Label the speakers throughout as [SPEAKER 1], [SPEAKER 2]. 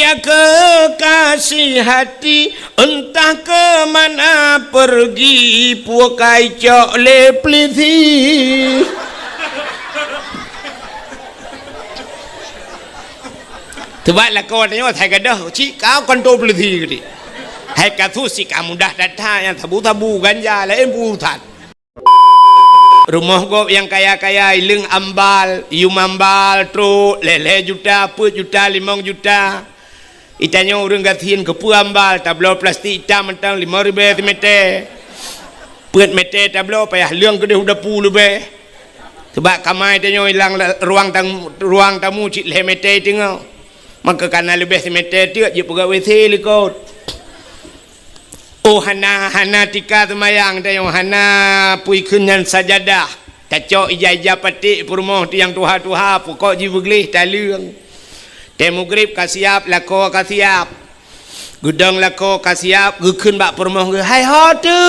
[SPEAKER 1] Dia kekasih hati, entah ke mana pergi, puakai cok le pliti. Sebablah kau tanya saya kata, cik kau kontrol pliti ke? Hai kata si kamu dah datang yang tabu-tabu ganja lain putat. Rumah gop yang kaya-kaya ileng ambal, iu mambal, truk, lele juta, 4 juta, 5 juta. Itanya orang gatiin ke pu ambal, tablo plastik hitam mentang 5,000 meter. Pet meter tablo payah liang ke dia udah pu lebih. Sebab kamai tanya hilang ruang tamu cik le meter tengok. Maka karena lebih meter tiap je pegawai likot. Oh hana tika semayang tayong hana pui kunyan sajadah tacok ija-ija patik purmoh tiang tuha-tuha pokok ji beglih talung temugrib kasiap lako kasiap gudang lako kasiap gukun bak purmoh ge hai ho tu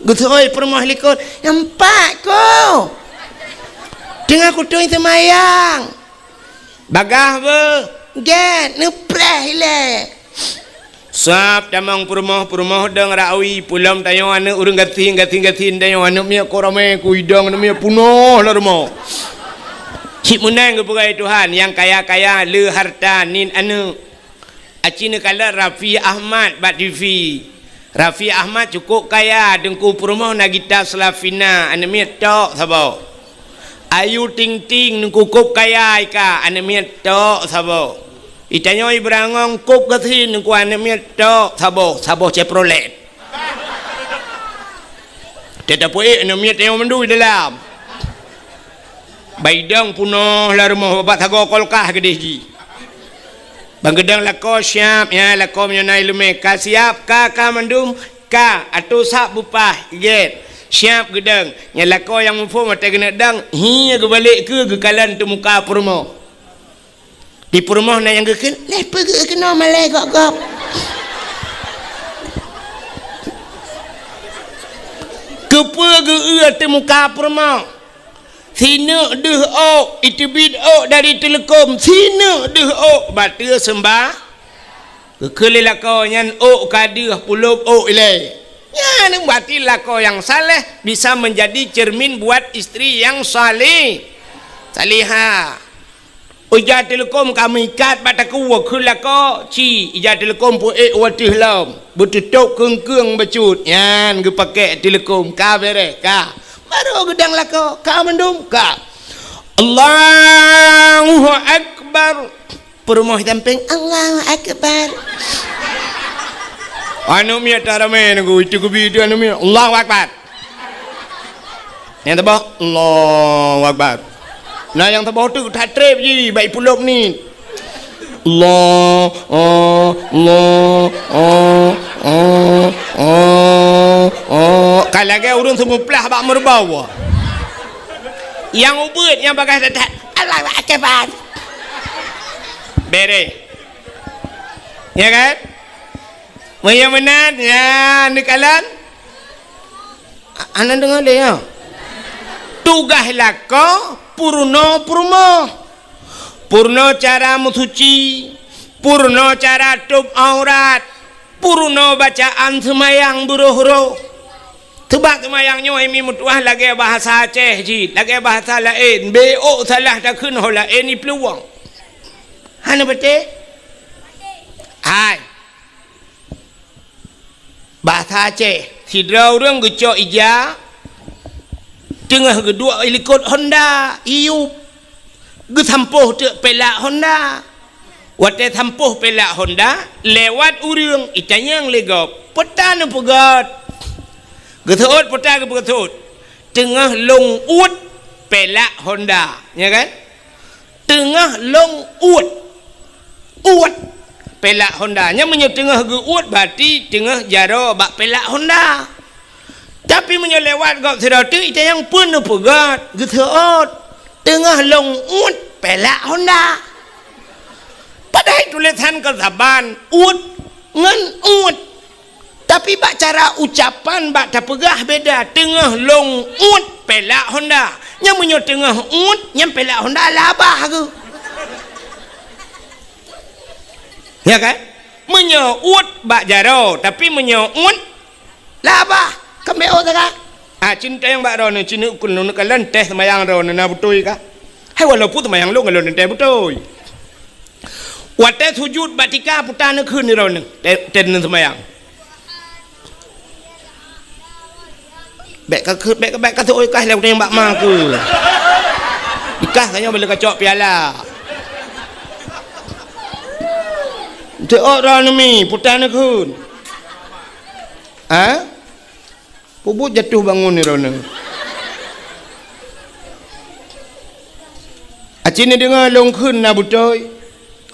[SPEAKER 1] gutoi purmoh likut nampak ko dengar kutung semayang bagah be get nepreh le Sap damang purmoh deng rawi pulam tayo ane urang gatin tayo ane mia korame kuidang ane mia punoh lah rumah. Cik menang ke perai Tuhan yang kaya-kaya le harta nin ane. Acina kala Rafi Ahmad bat TV. Rafi Ahmad cukup kaya dengku purmoh Nagita Slavina ane mia tok sabo. Ayu Ting Ting dengku kup kaya ika ane mia tok sabo. Itanya ibrangong kup gatin ku ane mietok sabo Chevrolet. Tetapi ane miet yang mendui dalam. Baidang punoh lah rumah bapak tago kolkah gede ji. Bang gedang lako siap ya lako menyonai lume ka siap ka mendum ka atau sak bupah get. Siap gedang nya lako yang mufo mata kena dang hi ke balik ke kalan tu muka purmo. Di purmoh na yang geken lepa ke kena malai gok-gok kepa ke te muka purmoh sina deh ok itibid ok dari telekom sina deh ok batu sembah kekelila kau nyan ok kadih puluh ok ilai ya ni batilah kau yang saleh bisa menjadi cermin buat istri yang salih salihah. Ija telekom kami ikat bataku wakula ko ci ija telekom pu watih lam betutuk kengkeng becut yan ge pakai telekom ka bere ka baru gedang lako ka mendum ka Allahu akbar permoh tamping Allahu akbar anu mia tarame nggu itu kubi itu anu mia Allahu akbar yang tabah Allahu akbar. Nah yang terbawah tu tak trip je baik pulop ni. Allah kalau lagi urun semua pelah bak merbau. Yang ubud yang bagai tak Allahu akbar. Bere. Ya kan? Yang menat ya nikalan. Anak dengar dia ya. Tugaslah kau purno cara musuci, purno cara tup aurat, purno bacaan semayang buruh-buruh. Tebak semayangnya ini mutuah lagi bahasa Aceh ji, lagi bahasa lain. Beok salah tak kena lain ni peluang. Hana betul? Hai. Bahasa Aceh, sidra orang gecok ija. Tengah kedua ikut Honda iup ge tampuh te pelak Honda wate tampuh pelak Honda lewat urang itanyang legop petan pegat ge thot peta ge pegat tengah long ut pelak Honda ya kan tengah long ut pelak Honda nya menye tengah ge ut berarti tengah jaro bak pelak Honda. Tapi menyelewat gak sedatu itu yang pun pegat geteot tengah long ut pelak Honda. Padahal tulisan kesaban ut ngan ut. Tapi bak cara ucapan bak tak pegah beda tengah long ut pelak Honda. Yang menyo tengah ut yang pelak Honda labah ke. Ya kan? Menyaut bak jaro tapi menyaut lah apa? Kembeo tak? Cinta yang bak ro ni cina kun nu kalan teh semayang ro na butoi ka. Hai walaupun semayang lu ngalon teh butoi. Wate sujud batika putan ni kun ni ro ni ten semayang. Bek ka tu oi kah leu teng bak ma ke. Ikah kanya boleh kacok piala. Te orang ni putan ni kun. Puput jatuh bangun ni rona. Acini dengar longkun na butoi.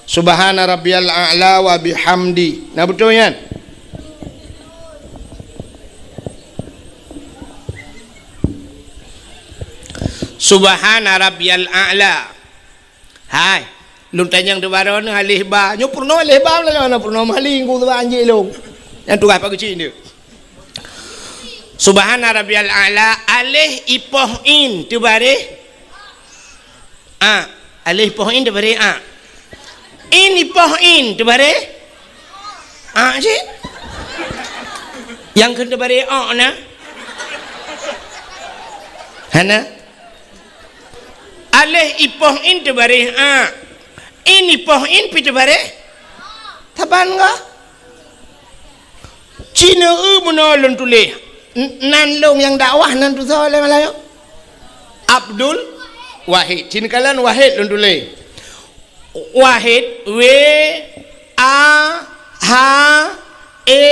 [SPEAKER 1] Subhana rabbiyal a'la wa bihamdi. Na butoi kan? Subhana rabbiyal a'la. Hai, lung tanyang tu baron alih ba. Nyo purno alih ba lah na purno maling ku tu anjing long. Yang tu apa kecil ni? Subhana rabbiyal a'la alih ipoh in tu bare alih ipoh in tu bare in ipoh in tu bare je yang kena bare na hana alih ipoh in tu bare in ipoh in pi tu bare taban ga Cina menolong tulis nan long yang dakwah nan tu soalan Melayu Abdul Wahid Cina kalan Wahid lon tulis Wahid W A H E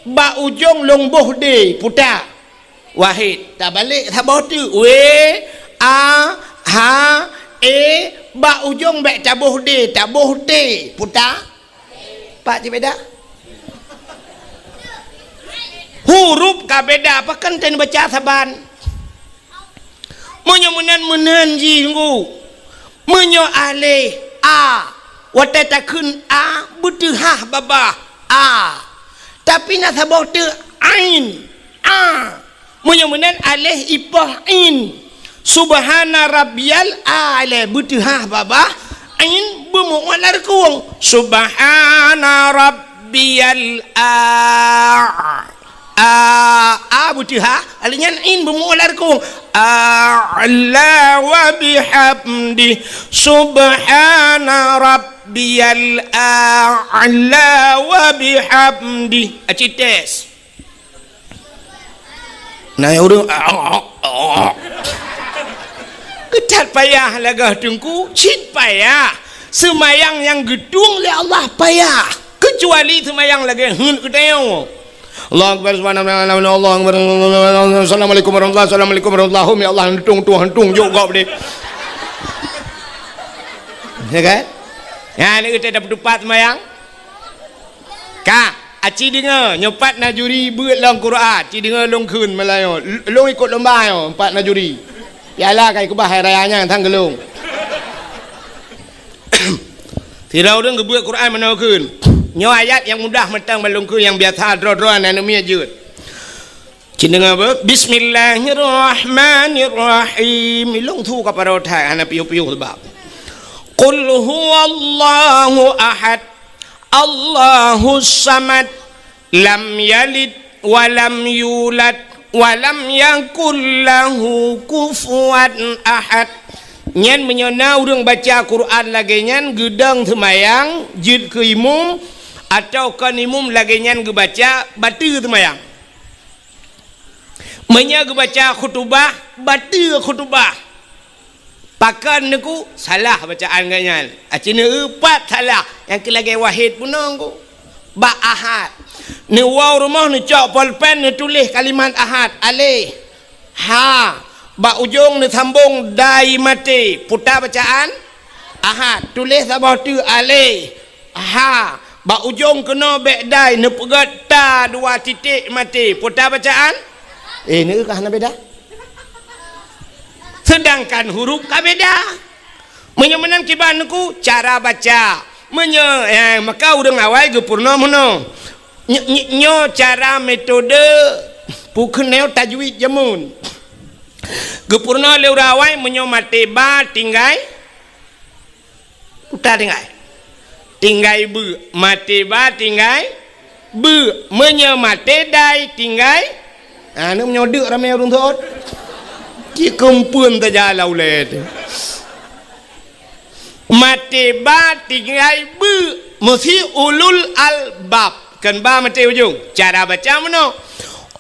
[SPEAKER 1] ba ujung long boh D putar Wahid tak balik tak boh tu W A H E ba ujung bek tabuh D tabuh T putar pak cik beda huruf ka beda apa kan ten baca saban menyo menan ji nggu menyo alih a wate takun a butuhah baba a tapi nak sabau tu ain a menyo menan alih ipah in subhana rabbiyal a'la butuhah baba ain bemu walar kuang subhana rabbiyal butuha alinyan in bemular ku a'la wa bihamdi subhana rabbiyal a'la wa bihamdi acites nah urang ketat payah lagah tungku cit payah semayang yang gedung le Allah payah kecuali semayang lagi hun kedeu Allah Akbar subhanallah Allah Akbar assalamualaikum warahmatullahi assalamualaikum warahmatullahi ya Allah hentung juga boleh ya kan ya ni kita dapat dupat semayang kak aci dengar nyopat najuri beut long Quran aci dengar long kun Melayu long ikut lomba yo empat najuri yalah kai ku bahai rayanya thang gelung tirau deng gebeut Quran mana kun nyo ayat yang mudah mentang melungku yang biasa dro-droan anumia jut cina apa bismillahirrahmanirrahim long thu ka paro thai ana piu-piu sebab qul huwallahu ahad allahus samad lam yalid wa lam yulad wa lam yakul lahu kufuwan ahad nyen menyona urang baca Quran lagi nyen gedang semayang jid ke imum atau kan imum lagi nyan gebaca batu semayang menya gebaca khutbah batu khutbah pakan niku salah bacaan ganyan acina empat salah yang kelagi Wahid pun nangku ba ahad ni waw rumah ni cok pulpen ni tulis kalimat ahad alih ha ba ujung ni sambung dai mati putar bacaan ahad tulis sabah tu alih ha ba ujung kena bedai ne pegat ta dua titik mati putar bacaan ni kah na beda sedangkan huruf ka beda menyemenang kibanku cara baca maka urang awal ge purna mono nyo cara metode pukneu tajwid jamun ge purna le urawai menyo mati ba tinggai putar tinggai tinggal be, mati ba tinggal be, menyemate dai tinggal. Ni menyodek ramai orang thot. Ki kempun terjalau le. Mati ba tinggal be, mesti ulul albab. Kan ba mati ujung. Cara baca mana?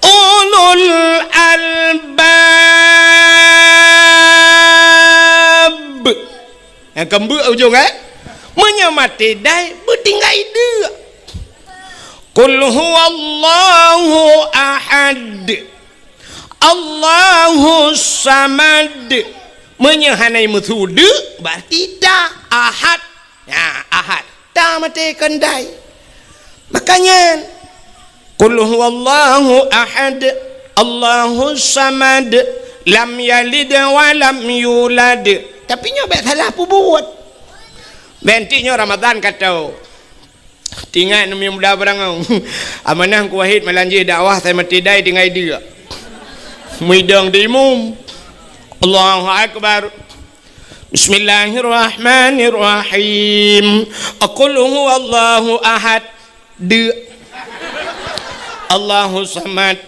[SPEAKER 1] Ulul albab. Yang kembu ujung menyemati dai bertinggai dia. Qul huwallahu ahad, Allahu samad. Menyehanai methude berarti dah ahad. Ya, ahad. Dah mati kendai. Makanya Qul huwallahu ahad, Allahu samad, lam yalid wa lam yulad. Tapi nyobek salah apa buat. Bentinya Ramadan kata tinggal numi muda berangau. Amanah ku wahid melanjih dakwah saya mati dai tinggal dia. Midang dimum. Allahu akbar. Bismillahirrahmanirrahim. Qul huwallahu ahad. Allahu samad.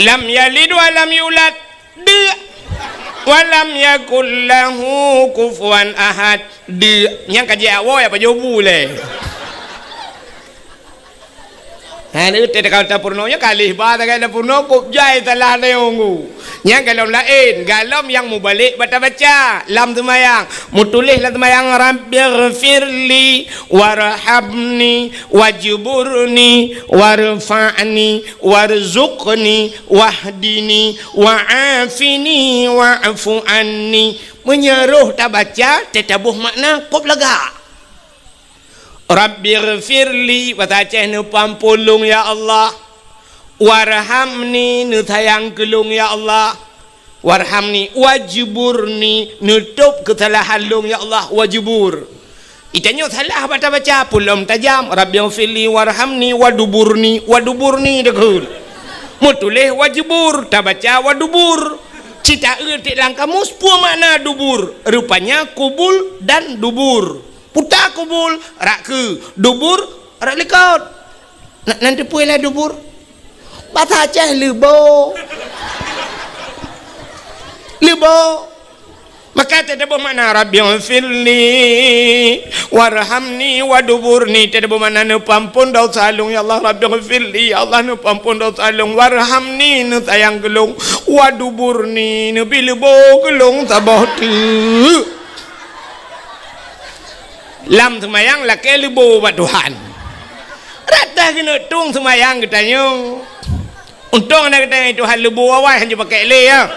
[SPEAKER 1] Lam yalid wa lam yulad. Walam yakul lahu kufuwan ahad. Yang kaji awak apa jauh boleh. Ini kata purnonya kalih bah kata purno kup jai telah neongu. Yang kalau lain galam yang mu balik baca lam tumayang mu tulis lam tumayang rabbighfirli warhamni wajburni warfa'ni warzuqni wahdini wa'afini wa'fu anni. Menyeruh tak baca tetabuh makna kop lega. Rabbighfirli wataceh nu pampulung ya Allah, warhamni nu sayang kelung ya Allah, warhamni wajburni nutup kesalahan lung ya Allah, wajbur itanya salah baca pulum tajam. Rabbighfirli warhamni waduburni dekul mutulih wajbur tak baca wadubur. Cita erti langkamus pua makna dubur, rupanya kubul dan dubur. Putar kubul rak ke dubur rak lekot. Nanti puilah dubur bahasa Aceh lebo maka tidak bermakna Rabbighfirli warhamni waduburni. Tidak bermakna nu pampun dosa salung ya Allah. Rabbighfirli ya Allah nu pampun dosa salung, warhamni nu sayang gelung, waduburni nu bilebo gelung tabah tu. Lam semayang laki lebu buat Tuhan. Rata kena tung semayang katanya. Untung nak kata Tuhan lebu awal hanya pakai le ya.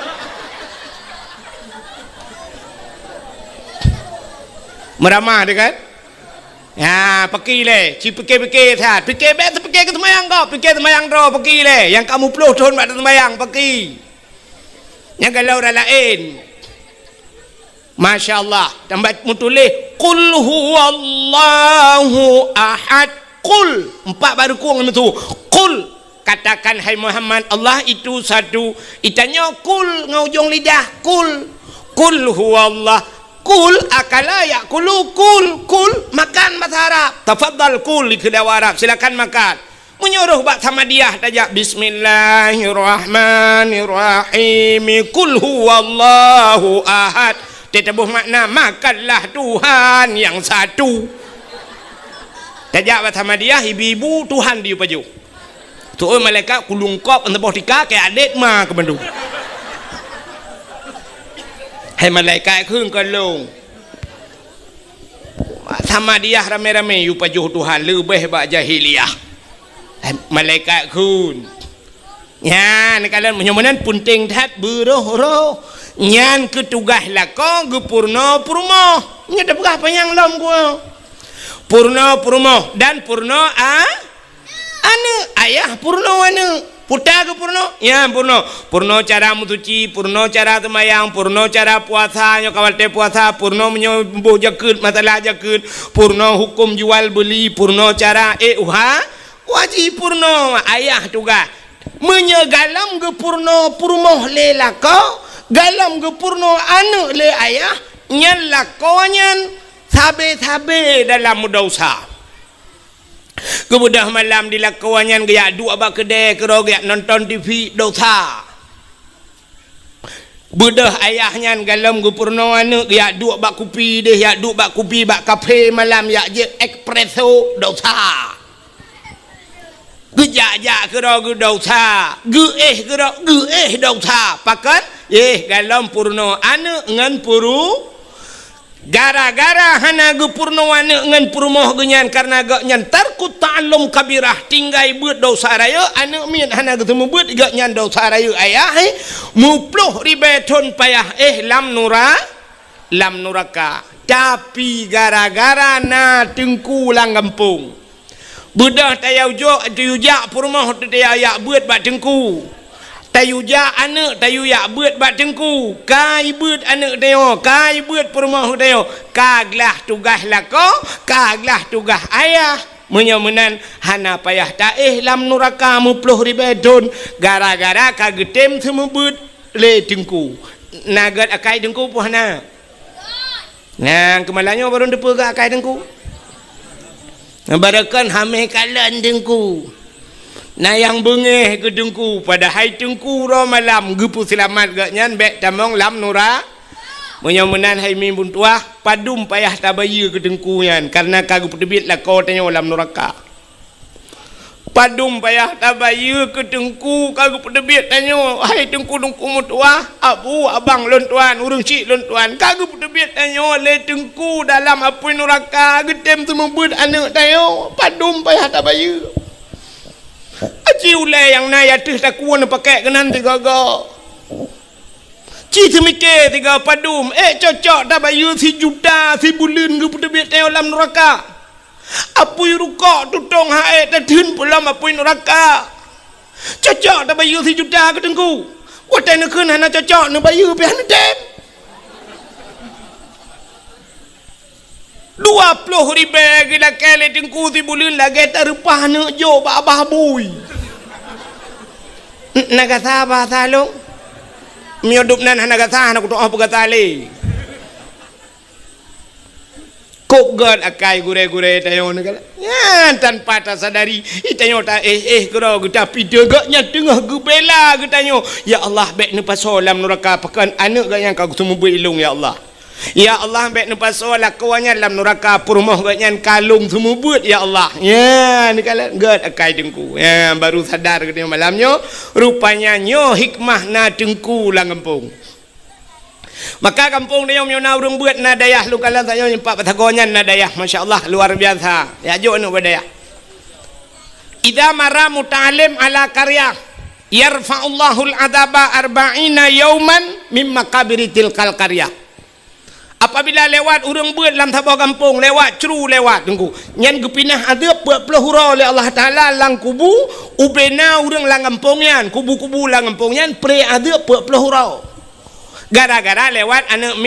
[SPEAKER 1] Meramah dia kan? Ya, pergi le. Fikir saat. Fikir ke semayang kau. Fikir semayang kau pergi le. Yang kamu 10 tahun buat semayang pergi. Yang kalau dah lain. Masya Allah. Tambah mutulih Qul huwallahu ahad. Qul 4 baru kurang itu. Qul, katakan hai Muhammad, Allah itu satu. Itanya qul ngaujung lidah. Qul huwallah. Qul akala yakulu. Qul makan bahasa Arab. Tafadhal qul di kedai Arab, silakan makan. Menyuruh buat Samadiyah tajak Bismillahirrahmanirrahim. Qul huwallahu ahad. Tetabuh makna makanlah Tuhan yang satu. Tajak bahasa Madiyah ibu-ibu Tuhan dia paju. Tu malaikat kulungkop antebah tika ke adik ma ke bandu. Hai malaikat keung kalung. Samadiyah rame-rame yu paju Tuhan lebih bak jahiliyah. Hai malaikat keung. Ya, ni kalian menyomanan punting that beroh-roh. Nyan ketugah lako gepurno purmo. Nya dah berah panjang lom gua. Purno dan purno ane ayah purno ane. Puta ke purno? Ya purno. Purno cara mutuci, purno cara semayang, purno cara puasa, nyo kawal te puasa, purno menyobuh jakut, masalah jakut, purno hukum jual beli, purno cara wajib purno ayah tugas. Menyegalam ke purno purmo lelako. Galam ke purno anu le ayah nyan lakonyan Tabe dalam dosa. Kemudian malam dilakuannya gaya dua abak kedai kerogak nonton TV dosa. Budah ayahnya galam gupurno anu gaya dua bak kopi deh ya dua bak kopi bak kafe malam ya je espresso dosa. Gejak kerog dosa. Kerog dosa. Pakat galam purno anu ngan puru gara-gara hana ge purno anu ngan purmoh genyan karena ge nyan tarku ta'allum kabirah tinggai beut dosa raya anu min hana ge temu beut ge nyan dosa raya ayah mupluh ribeton payah lam nuraka tapi gara-gara na tengku lang kampung budah tayau jo tayujak purmoh tayaya beut bak tengku tayuja anak tayuya beut bak tengku kai beut anak tayo kai beut permah tayo kaglah tugas lako kaglah tugas ayah menyamenan hana payah ta lam nuraka mupluh ribedon gara-gara kagetem semua beut le tengku nagat akai tengku puhna nah kemalannya baru depa gak akai tengku barakan hameh kalan tengku na yang bengeh ke tengku pada hai tengku ro malam gepu selamat gak nyan bek tamong lam nura menyamenan hai mimpun tuah padum payah tabaya ke tengku nyan karena kagu pedebit lah kau tanya lam nuraka padum payah tabaya ke tengku kagu pedebit tanya hai tengku mutuah abu abang lon tuan urang cik lon tuan kagu pedebit tanya le tengku dalam apa nuraka getem semua beut anak tayo padum payah tabaya Aci ulai yang naya tuh tak kuat nak pakai kenan tiga go. Ci semikir tiga padum. Cocok dah bayar si juta si bulan ke putar biar tayang dalam neraka. Apui rukak tutong hae tertun pulam apui neraka. Cocok dah bayar si juta ke tengku. Watai nak kena nak cocok nak bayar biar nak dem. 20 ribu kita kele tengku si bulan lagi terupah nak jo abah bui. Nagasa bahasa lo. Miudup nan nagasa nak tu apa kata le. Kok god akai gure-gure tayo negala. Ya tanpa tak sadari itayo ta kero kita pide gaknya tengah gebela getanyo. Ya Allah baik nepa solam neraka pakan anak gak yang kau semua berilung ya Allah. Ya Allah baik nempas solat kawannya dalam neraka purmoh gaknya kalung semua buat ya Allah. Ya ni kala god akai tengku. Ya baru sadar ke malamnya rupanya nyo hikmah na tengku lang kampung. Maka kampung dia yang urang buat na dayah lu kala saya nyempak patagonya na dayah masya-Allah luar biasa. Ya jo nu badayah. Idza mara muta'allim ala qarya yarfa'ullahu al-adaba 40 yawman mimma qabiritil qaryah. Apabila lewat urang buat dalam tabah kampung lewat ceru lewat tunggu nyan gepinah ada pelahura oleh Allah Taala lang kubu ubena urang lang kampungnya kubu-kubu lang kampungnya pre ada pelahura gara-gara lewat anak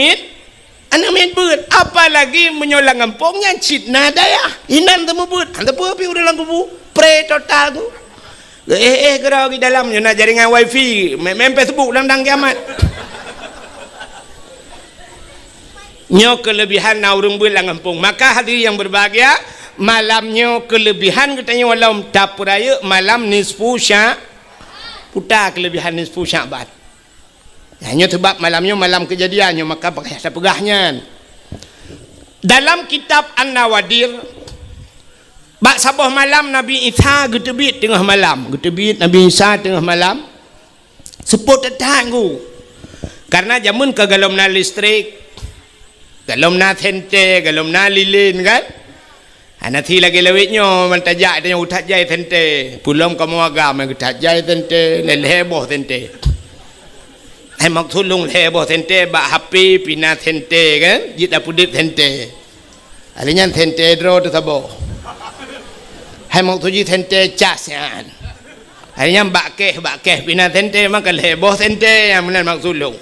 [SPEAKER 1] mit buat apalagi menyolang kampungnya citna daya inan temu buat anda pi urang lang kubu pre total tu gerau di dalam nyona jaringan wifi main Facebook dan kiamat. Nyo kelebihan na urang buat lang kampung. Maka hadirin yang berbahagia, malamnya kelebihan katanya walau tapuraya malam nisfu sya putar kelebihan nisfu Syaban. Hanya sebab malamnya malam kejadiannya maka pakai pegahnya. Dalam kitab An-Nawadir bak sabah malam Nabi Isa getebit tengah malam. Getebit Nabi Isa tengah malam. Seput tetanggu. Karena jamun kegalom na listrik galom na tente, galom na lilin kan? Nanti lagi lewitnya mentajak dia utat jai tente, pulang kamu agam utat jai tente, leleboh tente. Maksud lung leleboh tente, bak HP pina tente kan? Jita pudit tente. Alinya tente dro tu sabo. Maksud jita tente cas kan? Alinya bak keh pina tente maka leleboh tente yang mana maksud lung.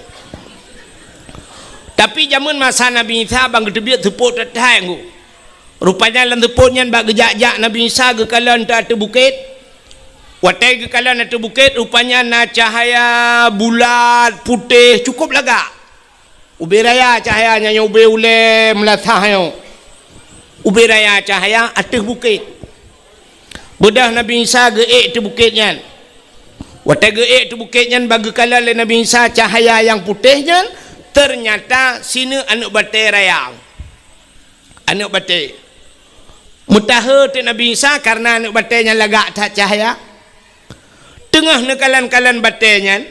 [SPEAKER 1] Tapi zaman masa Nabi Isa bang gedebit tepuk tetanggu. Rupanya dalam tepuknya bak gejak-jak Nabi Isa ke kalan atas bukit. Watai ke kalan atas bukit rupanya na cahaya bulat putih cukup laga. Ubi raya cahayanya ube ule melatah yo. ubiraya cahaya atas bukit. Bedah Nabi Isa geek tu bukitnya. Wata geek tu bukitnya bagi kala le Nabi Isa cahaya yang putihnya, ternyata sini anak batai raya. Anak batai. Mutaha tu Nabi Isa karena anak batainya lagak tak cahaya. Tengah nekalan-kalan batainya,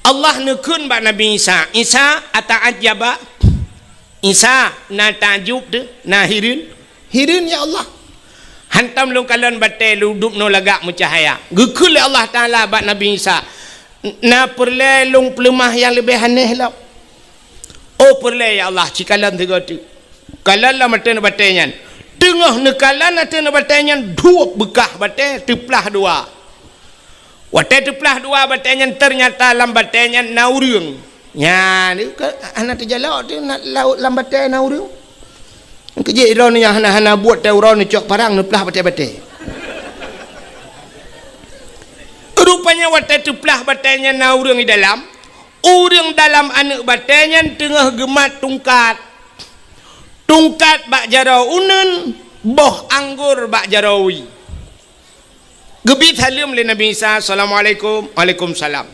[SPEAKER 1] Allah nekun bak Nabi Isa. Isa ata'ajaba. Isa na tajub tu, na hirin. Hirin ya Allah. Hantam lu kalan batai lu duduk no lagak mucahaya. Gekul Allah Ta'ala bak Nabi Isa. Na perle lung pelemah yang lebih aneh lah. Oh perle ya Allah cikalan tiga tu. Kalan lah mata na batainya. Tengah nekalan mata na batainya dua bekah batai teplah dua. Watai teplah dua batainya ternyata lam batainya naurung. Ya ni anak terjalak tu nak laut lam batai naurung. Kerja iron yang hana-hana buat tauran ni cok parang ni pelah batai-batai. Rupanya watai teplah batainya naurung di dalam. Urang dalam anak batainya tengah gemat tungkat. Tungkat bak jarau unun, boh anggur bak jarawi. Gebit halim le Nabi Isa, Assalamualaikum, Waalaikumsalam.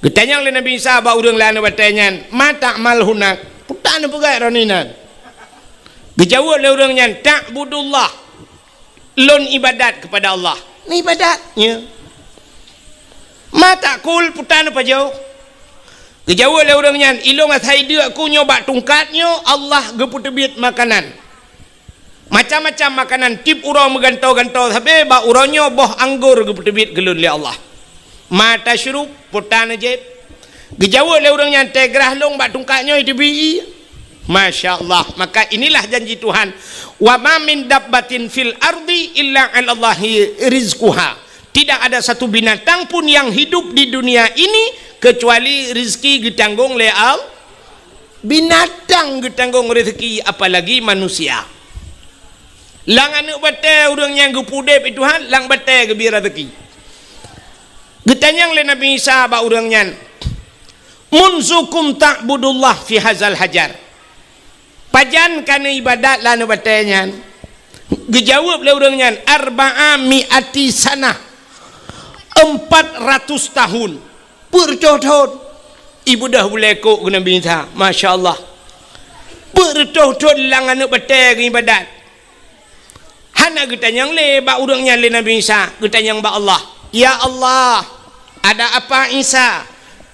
[SPEAKER 1] Getanyang le Nabi Isa bak urang lana batainya, mata mal hunak. Putan pegai roninan. Gejawab le urangnya, ta'budullah. Lon ibadat kepada Allah. Ni ibadatnya. Mata kul putan apa jauh? Gejawab le urangnya, ilong athai dia aku nyoba tungkatnya, Allah geputebit makanan. Macam-macam makanan tip urang megantau-gantau habis ba urangnya boh anggur geputebit gelun le Allah. Mata syurub putan ajaib. Gejawab le urangnya tegrah long ba tungkatnya itu bi. Masya Allah. Maka inilah janji Tuhan. Wa ma min dabbatin fil ardi illa 'ala Allahi rizquha. Tidak ada satu binatang pun yang hidup di dunia ini kecuali rezeki ditanggung oleh Allah. Binatang ditanggung rezeki, apalagi manusia. Lang anak batai orang yang gepudep itu Tuhan, lang batai gebi rezeki. Getanyang le Nabi Isa ba urangnya, munzukum ta'budullah fi hazal hajar. Pajan kana ibadat lana batainya. Gejawab le urangnya, arba'a mi'ati sanah. 400 tahun. Bertohon ibu dah boleh kok ke Nabi Isa. Masya Allah. Bertohon lang anak batai ke ibadat. Hana getanyang le ba urangnya le Nabi Isa. Getanyang ba Allah. Ya Allah, ada apa Isa?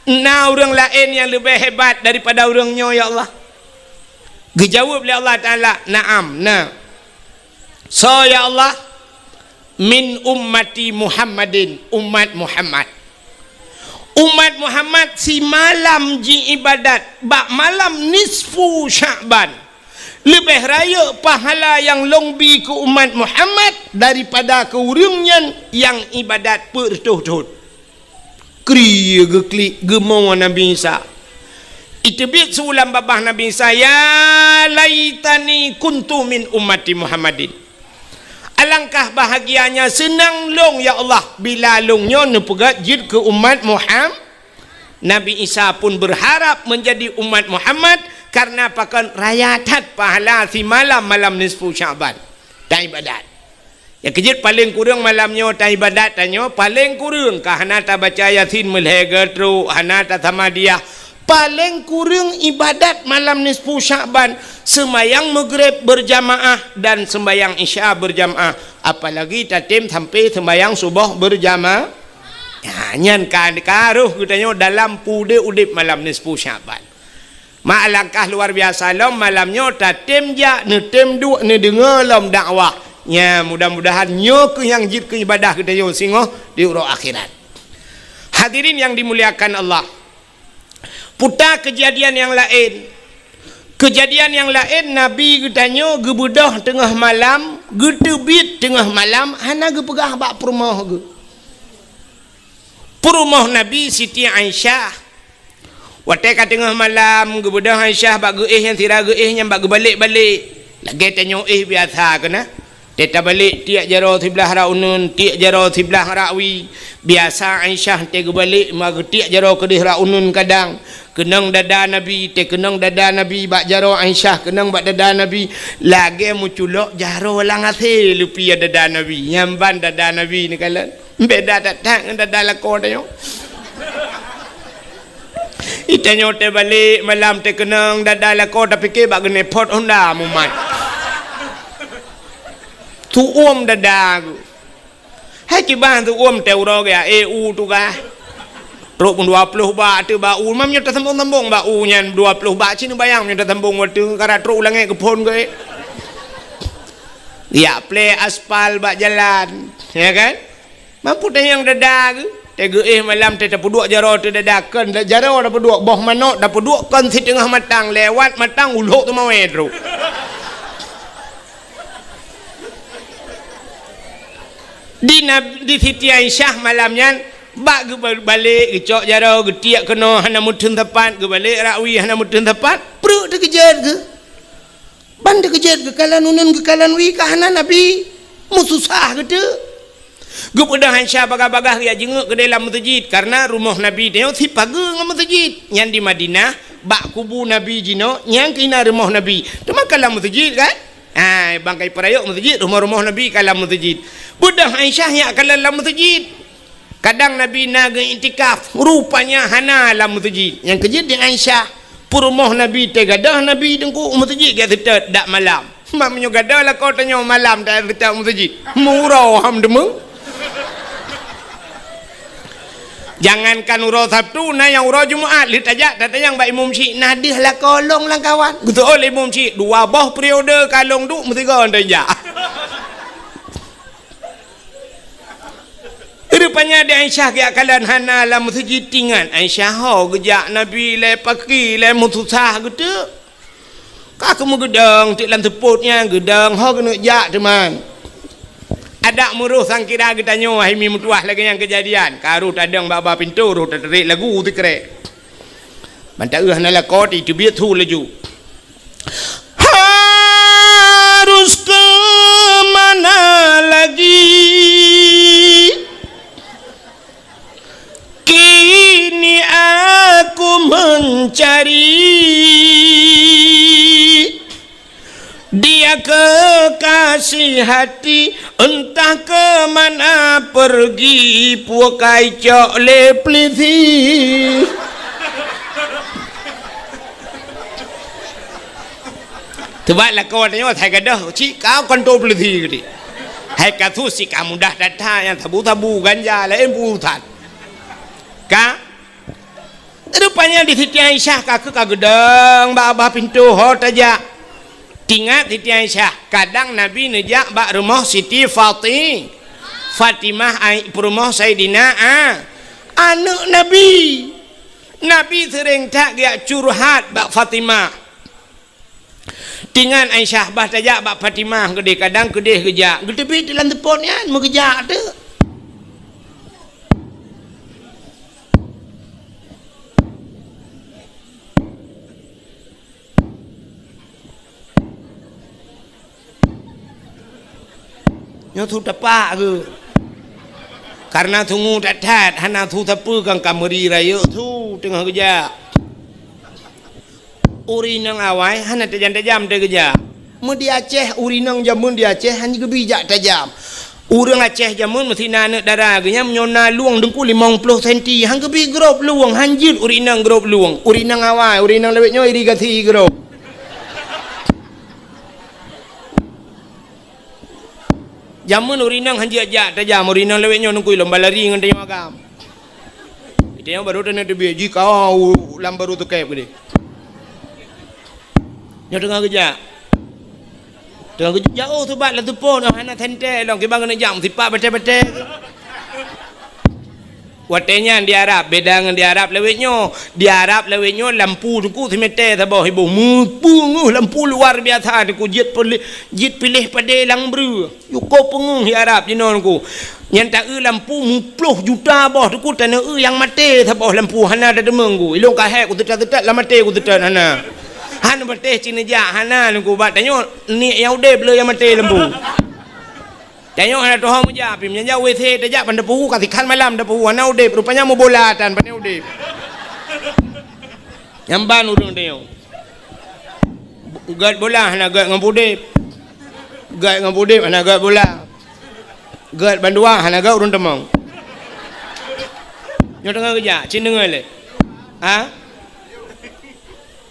[SPEAKER 1] Na orang lain yang lebih hebat daripada orangnya ya Allah. Gejawab oleh Allah Ta'ala, na'am, na. So ya Allah, min ummati Muhammadin, umat Muhammad. Umat Muhammad si malam ji ibadat, bak malam nisfu Sya'ban. Lebih raya pahala yang longbi ke umat Muhammad daripada ke urangnya yang ibadat bertuh-tuh. Kriya geklik gemau Nabi Isa. Itebit seulam babah Nabi Isa, ya laitani kuntu min ummati Muhammadin. Alangkah bahagianya senang long ya Allah bila longnya nepegat jid ke umat Muhammad. Nabi Isa pun berharap menjadi umat Muhammad karena pakan rayatat pahala si malam nisfu Sya'ban. Tak ibadat. Ya kejit paling kurang malamnya tak ibadat tanya paling kurang kahana ta baca Yasin melhegatru hana ta tamadiyah. Paling kurang ibadat malam nisfu Sya'ban sembayang maghrib berjamaah dan sembayang isya berjamaah, apalagi tatim sampai sembayang subuh berjamaah. Ya nyan karuh katanya dalam pude udip malam nisfu Sya'ban. Ma alangkah luar biasa lom malamnya tatim ja netem dua ne dengar lom dakwah. Ya mudah-mudahan nyo ke yang jid ke ibadah katanya singoh di urang akhirat. Hadirin yang dimuliakan Allah. Putar kejadian yang lain. Kejadian yang lain Nabi getanya gebedah tengah malam, getebit tengah malam, hana gepegah bak perumah ge. Perumah Nabi Siti Aisyah. Watai kat tengah malam gebedah Aisyah bak geih yang tira geih yang bak gebalik-balik. Lagi tanya biasa kena. Teta balik tiak jaro sebelah raunun, tiak jaro sebelah rawi. Biasa Aisyah tega balik mag tiak jaro kedih raunun kadang. kenang dada Nabi, te kenang dada Nabi bak jaro Aisyah, kenang bak dada Nabi, lagi muculok jaro lang ate lupi dada Nabi, nyamban dada Nabi ni kalian, beda tak dengan dada lako tanya. Itanya te balik malam te kenang dada lako tapi ke bak gene pot Honda mumat. Tu dada aku. Hai kibang tu te uro ya EU tu ka. Rok pun 20 baht tu bau mam nyata sambung-sambung bau nyan 20 baht sini bayang nyata sambung waktu karat rok ulang ke pon ke. Ya play aspal bak jalan, ya kan? Mampu tanya yang dada ke? Tega malam te tapuduk jaro tu dadakan, jaro dapuduk boh manok dapuduk kan si tengah matang lewat matang uluk tu mawe tu. Di Siti Aisyah malamnya bak ke balik ke cok jaro ke tiak kena hana mutun tepat ke balik rakwi hana mutun tepat perut dia kejat ke ban dia kejat ke kalan unan ke kalan wi ke hana Nabi mu susah ke tu ke pedang Aisyah bagah-bagah dia jenguk ke dalam masjid karena rumah Nabi dia si pagar dengan masjid yang di Madinah bak kubu Nabi jino yang kena rumah Nabi tu makalah masjid kan bangkai perayuk masjid rumah-rumah Nabi kalam masjid pedang Aisyah yang kalam masjid. Kadang Nabi naga intikaf rupanya hana dalam masjid yang kerja di Aisyah purumah Nabi tegadah Nabi dengku masjid ke tetap dak malam mamnya gadah lah kau tanya malam dak tetap masjid murah ham demeng jangankan urau Sabtu na yang urau Jumaat li tajak tata yang bak imam syik nadih lah kolong lah kawan gitu oleh imam syik dua boh periode kalong tu mesti kau tajak. Rupanya di Aisyah ke akalan hana lah masjid tingan Aisyah ho gejak Nabi le paki le mutusah gitu kak kamu gedang tik lan teputnya gedang ho kena jak teman ada muruh sang kira kita nyo himi mutuah lagi yang kejadian karu tadang baba pintu ru terik lagu tu krek bantak hana la ko ti biat thu laju harus ke mana lagi kini aku mencari dia kekasih hati entah ke mana pergi puakai cok le plisi tebaklah kau tanya saya gadah cik kau kontrol plisi ke dia hai katu si kamu dah datang yang tabu-tabu ganja lain burutan ka rupanya di Siti Aisyah kakak kagedang bak abah pintu ho tajak tinggal Siti Aisyah kadang Nabi nejak bak rumah Siti Fatimah rumah Sayyidina anak Nabi sering tak dia curhat bak Fatimah tinggal Aisyah bah tajak bak Fatimah gede kadang gede kejak gede pi dalam tepotnya mau kejak tu nyo thu tepak ke karena tunggu dat hana thu tepu kang kameri raya thu tengah kerja urinang awai hana tajam-tajam te kerja mun di Aceh urinang jamun di Aceh hanya gebijak tajam urang Aceh jamun mesti nanek darah genya menyona luang dengku 50 cm hang gebi grop luang hanjit urinang grop luang urinang awai urinang lewetnya irigasi grop jamun urinang hanji ajak tajam urinang lewetnya nungkui lomba lari dengan tanya agam dia baru tanya tu biji kau lambaru tu kayak gede nya tengah kerja jauh tu bat lah tu pun hana tente long ke bang kena jam sipak betul-betul watenya di Arab beda dengan di Arab lewetnya lampu tuku semete sabah ibu mupu lampu luar biasa tuku jit pilih pada lang bru yuko pengung di Arab jinonku yang tak lampu 10 juta bah tuku tanah yang mati sabah lampu hana ada demengku ilong kahek ku tetat la mati ku tetat hana mati cina jak hana nungku bat tanya ni yang udah bela yang mati lampu tanya ada tuhan muja pim nyanja WC tajak pada puhu kasihkan malam dah puhu ana udip rupanya mau bolatan pada udip Nyamban urang dia. Gat bola nak gat dengan pudip. Gat dengan pudip nak gat bola. Gat bandua nak gat urang temang. Nyo tengah kerja, cin dengar le. Ha?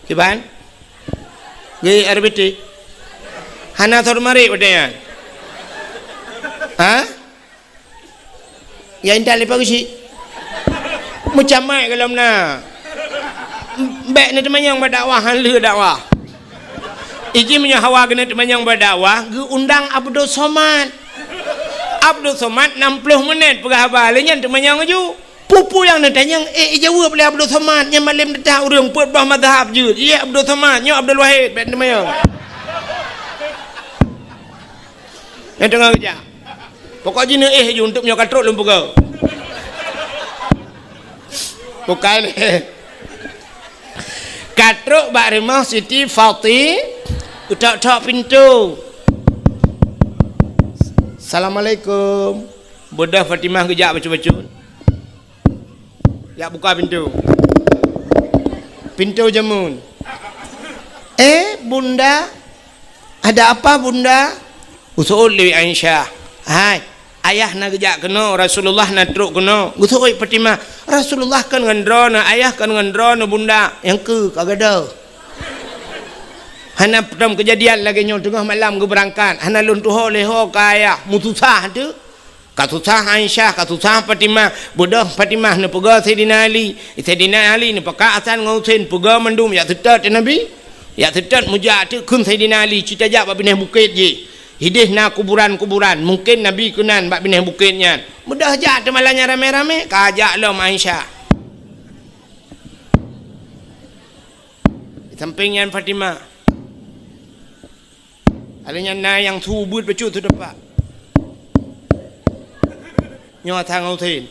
[SPEAKER 1] Kiban? Ge RBT. Hana thor mari padanya. Ha? Ya indah lepas si. Macam mai kalau na. Bek ni teman berdakwah halu dakwah. Iki punya hawa kena teman berdakwah, ge undang Abdul Somad. Abdul Somad 60 minit pegah balenya teman yang ju. Pupu yang nak tanya jawab boleh Abdul Somad yang malam dah urang put bah mazhab je. Ya Abdul Somad, nya Abdul Wahid bek teman yang. Yang tengah kerja. Pokok jina je untuk punya katruk lumpuh kau. Bukan katruk bak rumah Siti Fatih utak-utak pintu. Assalamualaikum. Bodah Fatimah kejap baca-baca. Ya buka pintu. Pintu jamun. Bunda. Ada apa bunda? Usul Dewi Aisyah. Hai, ayah nak kejap kena, Rasulullah nak teruk kena. Usul Fatimah. Rasulullah kan ngendrona, ayah kan ngendrona bunda. Yang ke kagada. Hana pertama kejadian lagi nyo tengah malam ke berangkat. Hana luntuh leho ke ayah. Mutusah tu. Katusah Aisyah, katusah Fatimah. Budak Fatimah ni pega Sayyidina Ali. Sayyidina Ali ni pakai asan ngausin pega mendum ya tetat Nabi. Ya tetat mujak tu kun Sayyidina Ali cita jak bab bineh bukit je. Hidih na kuburan-kuburan. Mungkin Nabi kunan bab bineh bukitnya. Mudah jak tu malanya rame-rame kajak lom Aisyah. Sampingnya Fatimah. Adanya na yang subut becut tu dapat. Nyo thang ngau thin.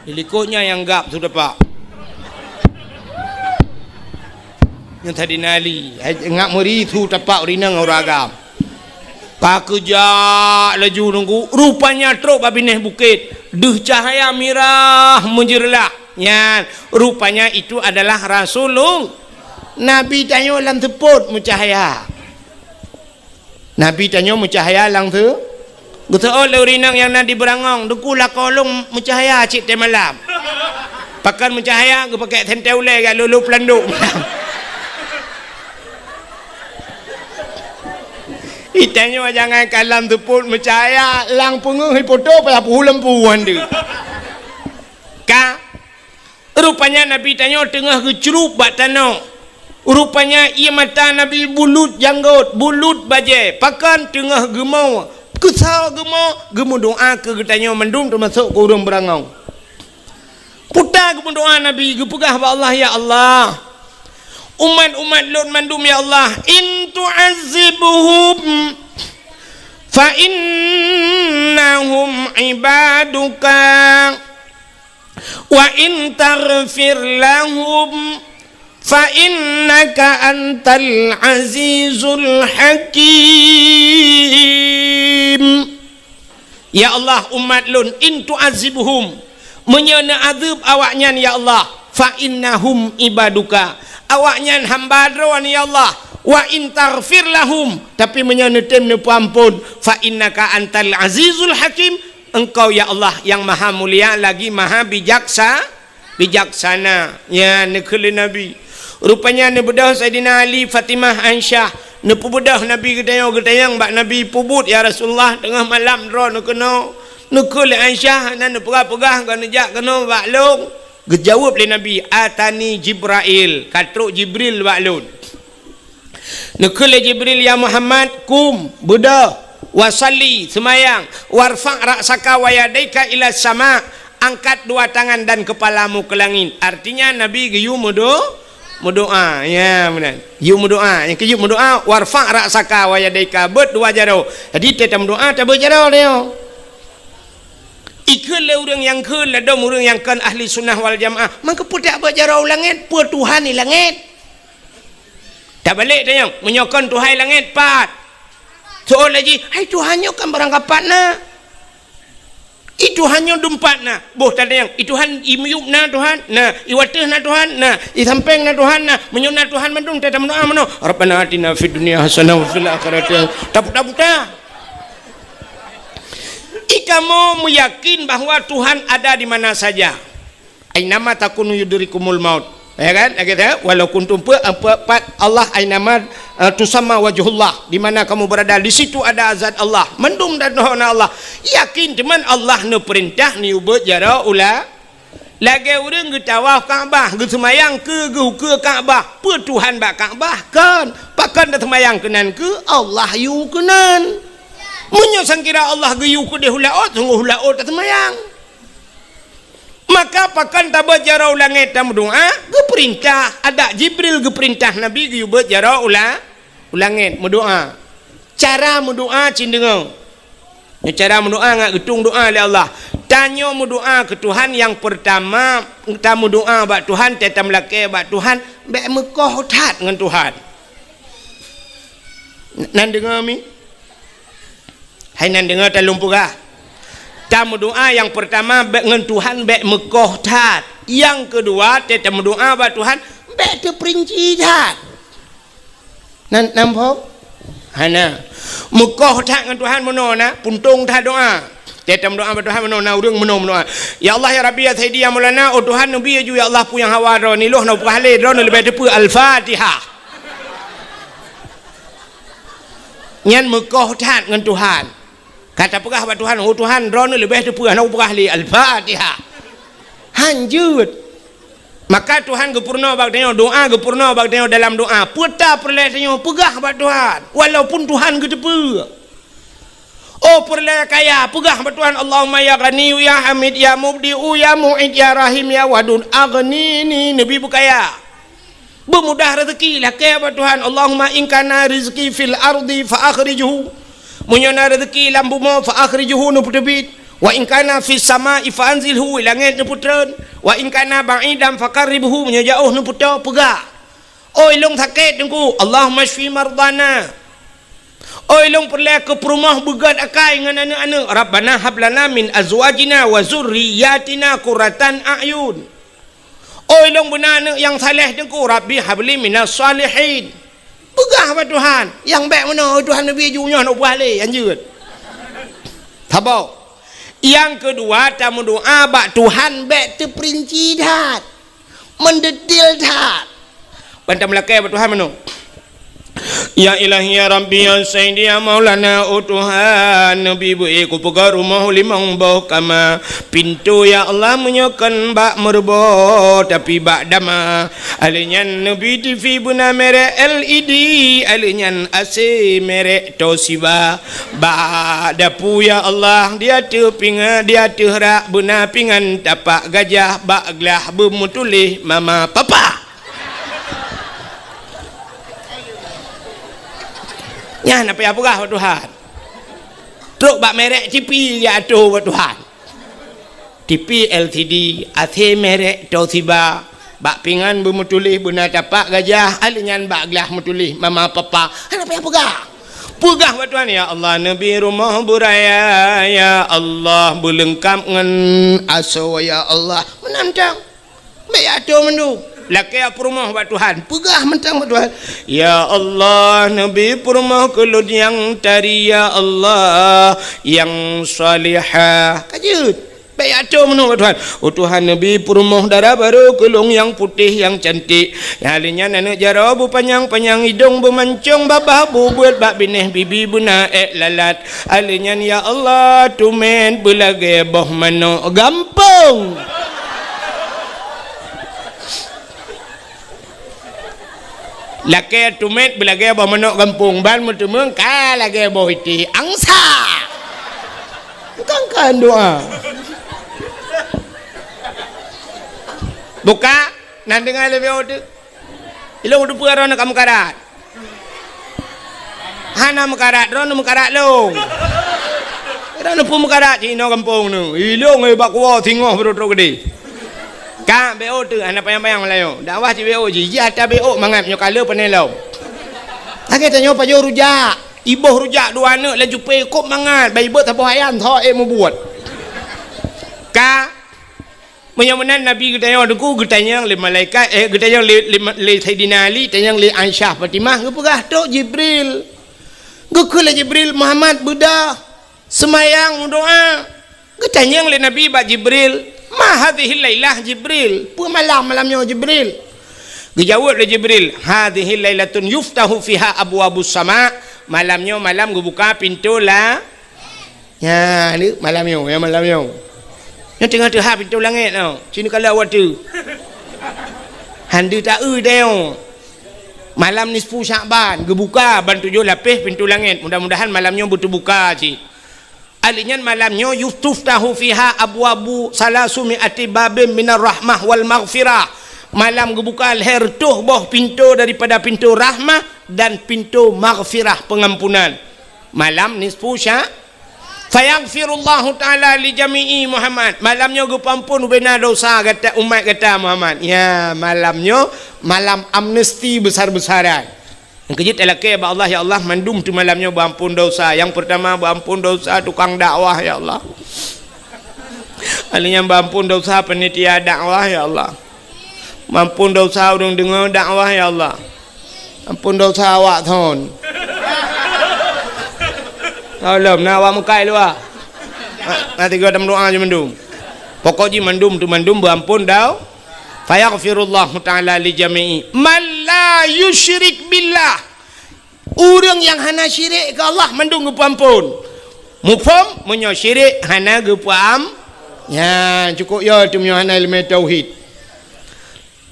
[SPEAKER 1] Ilikotnya yang gap tu dapat. Nyo tadi nali, ngak muri tu dapat rinang oragam. Pakejak laju nunggu, rupanya truk babineh bukit. Duh cahaya mirah menjerlah. Nyan, rupanya itu adalah Rasulullah. Nabi tanya lang teput mucahaya. Nabi tanya mucahaya lang tu. Gutuol rinang yang nadi berangong dukula kolong mucahaya cik teh malam. Pakan mucahaya gu pakai tenteule gak lulu pelanduk. Itanya jangan kalam teput mucahaya lang pungung hipoto pada lempuan dia. Ka rupanya Nabi tanya tengah gecerup bak tanah. Rupanya ia mata Nabi bulut janggut, bulut baje. Pakan tengah gemau. Kesal gemo doa ke getanya mendum termasuk ke urang berangau. Putar gemo doa Nabi gepegah ba Allah ya Allah. Umat-umat Lut mandum ya Allah, in tu'azzibuhum fa innahum ibaduka wa in taghfir lahum fa innaka antal azizul hakim. Ya Allah umat Lun in tu'azibuhum menyana azab awaknya ya Allah fa innahum ibaduka awaknya hamba dron ya Allah wa in taghfir lahum tapi menyana temne ampun fa innaka antal azizul hakim engkau ya Allah yang maha mulia lagi maha bijaksana ya nekele Nabi. Rupanya ni bedah Sayyidina Ali, Fatimah, Aisyah. Ni bedah Nabi gedayang bak Nabi pubut ya Rasulullah tengah malam ro nu kena. Nu kule Aisyah nan pegah-pegah kan jak kena bak long. Gejawab le Nabi, atani Jibril, katruk Jibril bak lun. Nu kule Jibril ya Muhammad kum bedah wasalli semayang warfa' ra'saka wa yadaika ila sama, angkat dua tangan dan kepalamu ke langit. Artinya Nabi geyu berdoa ya benar. You berdoa, yang kejut berdoa warfa' ra'saka wa yadaika bet dua jaro. Jadi kita berdoa tak berjaro dia. Ikul orang yang ke ladom orang yang kan ahli sunnah wal jamaah. Maka putak berjaro langit, pu Tuhan ni langit. Tak balik dia menyokon Tuhan langit pat. Soal lagi, hai Tuhannya kan berangkapan na. Itu hanya dumpat na boh tanda yang itu han imyup na Tuhan na iwateh na Tuhan na isampeng na Tuhan na menyuna Tuhan mendung tata mendoa meno rabbana atina fid dunya hasanah wa fil akhirati taputa ikamu meyakin bahwa Tuhan ada di mana saja ainama takunu yudrikumul maut ya kan gitu walau kuntum Allah ainama tusamma wajhullah di mana kamu berada di situ ada zat Allah mendung dan dohona Allah yakin teman Allah nu perintah ni ubet jara ula lagi urang ge tawaf Kaabah ge semayang ke Kaabah pe Tuhan bak Kaabah kan pakan da semayang kenan ke Allah yu kenan munyo sangkira Allah ge yu ke de hulaot sungguh hulaot da semayang maka pakan tabat jarau langit dan berdoa ke perintah ada Jibril ke perintah Nabi ke buat jarau langit berdoa cara berdoa cindengang cara berdoa ngak getung doa oleh Allah tanya berdoa ke Tuhan yang pertama kita berdoa bak Tuhan tetam laki bak Tuhan bak Mekah tat dengan Tuhan nan dengar mi hai nan dengar talung purah tamu doa yang pertama dengan Tuhan bek Mekah tat yang kedua tamu doa ba Tuhan bek terperinci tat nan nampak hana Mekah tat dengan Tuhan meno na puntung tat doa tamu doa ba Tuhan meno na urang meno doa ya Allah ya Rabbi ya Sayyidi ya Maulana oh Tuhan nabi ya Allah pu yang hawara ni loh na pahle ron lebih depu al-Fatihah nyan Mekah tat dengan Tuhan kata perah buat Tuhan oh Tuhan rona lebih tu perah nak perah li al-Fatihah hanjut maka Tuhan gepurna bag tanya doa gepurna bag tanya dalam doa puta perle tanya pegah buat Tuhan walaupun Tuhan getepe oh perle kaya pegah buat Tuhan Allahumma ya Ghani ya Hamid ya Mubdi'u ya Mu'id ya Rahim ya Wadud aghnini nabi bukaya bermudah rezeki lah kaya buat Tuhan Allahumma in kana rizqi fil ardi fa akhrijhu munyana rezeki lambu ma fa akhrijuhu nu putebit wa in kana fis sama'i fa anzilhu langit nu putren wa in kana ba'idan faqarribhu munya jauh nu puta pegah oi long sakit dengku Allahumma shfi mardana oi long perle ke perumah begat akai dengan anak-anak rabbana hab lana min azwajina wa zurriyyatina qurratan a'yun oi long benar yang saleh dengku rabbi habli minas salihin pegah pada Tuhan yang baik mana Tuhan Nabi junya nak buat leh anjut tabau yang kedua tamu doa bak Tuhan baik terperinci dah mendetil dah bantam lakai bak Tuhan mana ya ilahi ya Rabbi ya Sayyidi ya Maulana oh Tuhan Nabi bu'i ku pegar rumah limang bau kama pintu ya Allah menyokan bak merbo tapi bak dama alinyan Nabi TV buna merek LED alinyan AC merek Toshiba bak dapu ya Allah dia tu pinga dia tu rak buna pingan tapak gajah bak gelah bermutulih mama papa ya nak payah pegah buat Tuhan truk bak merek TV ya atuh buat Tuhan TV LCD AC merek Toshiba bak pingan bermutulih buna tapak gajah alinyan bak gelah mutulih mama papa nak payah pegah buat Tuhan ya Allah Nabi rumah buraya ya Allah berlengkap dengan aso ya Allah menantang baik atuh mendu laki perumah buat Tuhan pegah mentang buat Tuhan ya Allah Nabi perumah kelud yang tari ya Allah yang salihah kajut baik atuh menu buat Tuhan oh Tuhan Nabi perumah darah baru kelung yang putih yang cantik yang halinya anak jara bu panjang hidung bermancung babah bu buat bak bineh bibi buna lalat halinya ya Allah tumen belage boh mano gampang laki tumet belagi abah menok kampung ban mutemeng ka lagi abah iti angsa kan doa buka nan dengar lebih ode ilong udah puara nak kamu karat hana mekarat ron mekarat long ron pun mekarat cino kampung nu ilong bak wa tingoh bro gede ka BO tu anak payang-payang Melayu dakwah ci BO ji ya ta BO mangat nyo kala penelo ake tanyo pajo rujak iboh rujak dua anak la jupe kop mangat bai bet apa ayan tho mu buat maka menyamanan Nabi kita yang aku kita yang le malaikat kita yang le Sayyidina Ali kita yang le Aisyah Fatimah ngepegah tok Jibril gukul Jibril Muhammad Buddha semayang doa kita yang le Nabi ba Jibril ma hadhihi lailah Jibril pu malamnya Jibril dijawab oleh Jibril hadhihi lailatun yuftahu fiha abwabus sama malamnya malam buka pintu lah ya ni malamnya yang tengah-tengah pintu langit tau. Sini kalau awak tu. Handa tak deo. Malam nisfu Syakban, gebuka ban 7 lapis pintu langit. Mudah-mudahan malamnya betul buka cik. Alinya malamnya yustuftahu fiha abwabu salasumi'ati babim minar rahmah wal maghfirah. Malam gebuka hertuh boh pintu daripada pintu rahmah dan pintu maghfirah pengampunan. Malam nisfu Syakban fayaghfirullahu ta'ala li jami'i Muhammad malamnya gupampun bena dosa kata umat kata Muhammad ya malamnya malam amnesti besar-besaran yang kejut elake ba Allah ya Allah mandum tu malamnya berampun dosa yang pertama berampun dosa tukang dakwah ya Allah alinya berampun dosa panitia dakwah ya Allah mampun dosa orang dengar dakwah ya Allah ampun dosa awak thon Tolong nak awak mukai lu ah. Nanti gua dalam doa je mendum. Pokoknya mendum tu mendum berampun dah. Fayaghfirullahu ta'ala li jami'i man la yusyrik billah. Orang yang hana syirik ke Allah mendum berampun. Mufham menyo syirik hana gepam. Ya cukup ya tu menyo hana ilmu tauhid.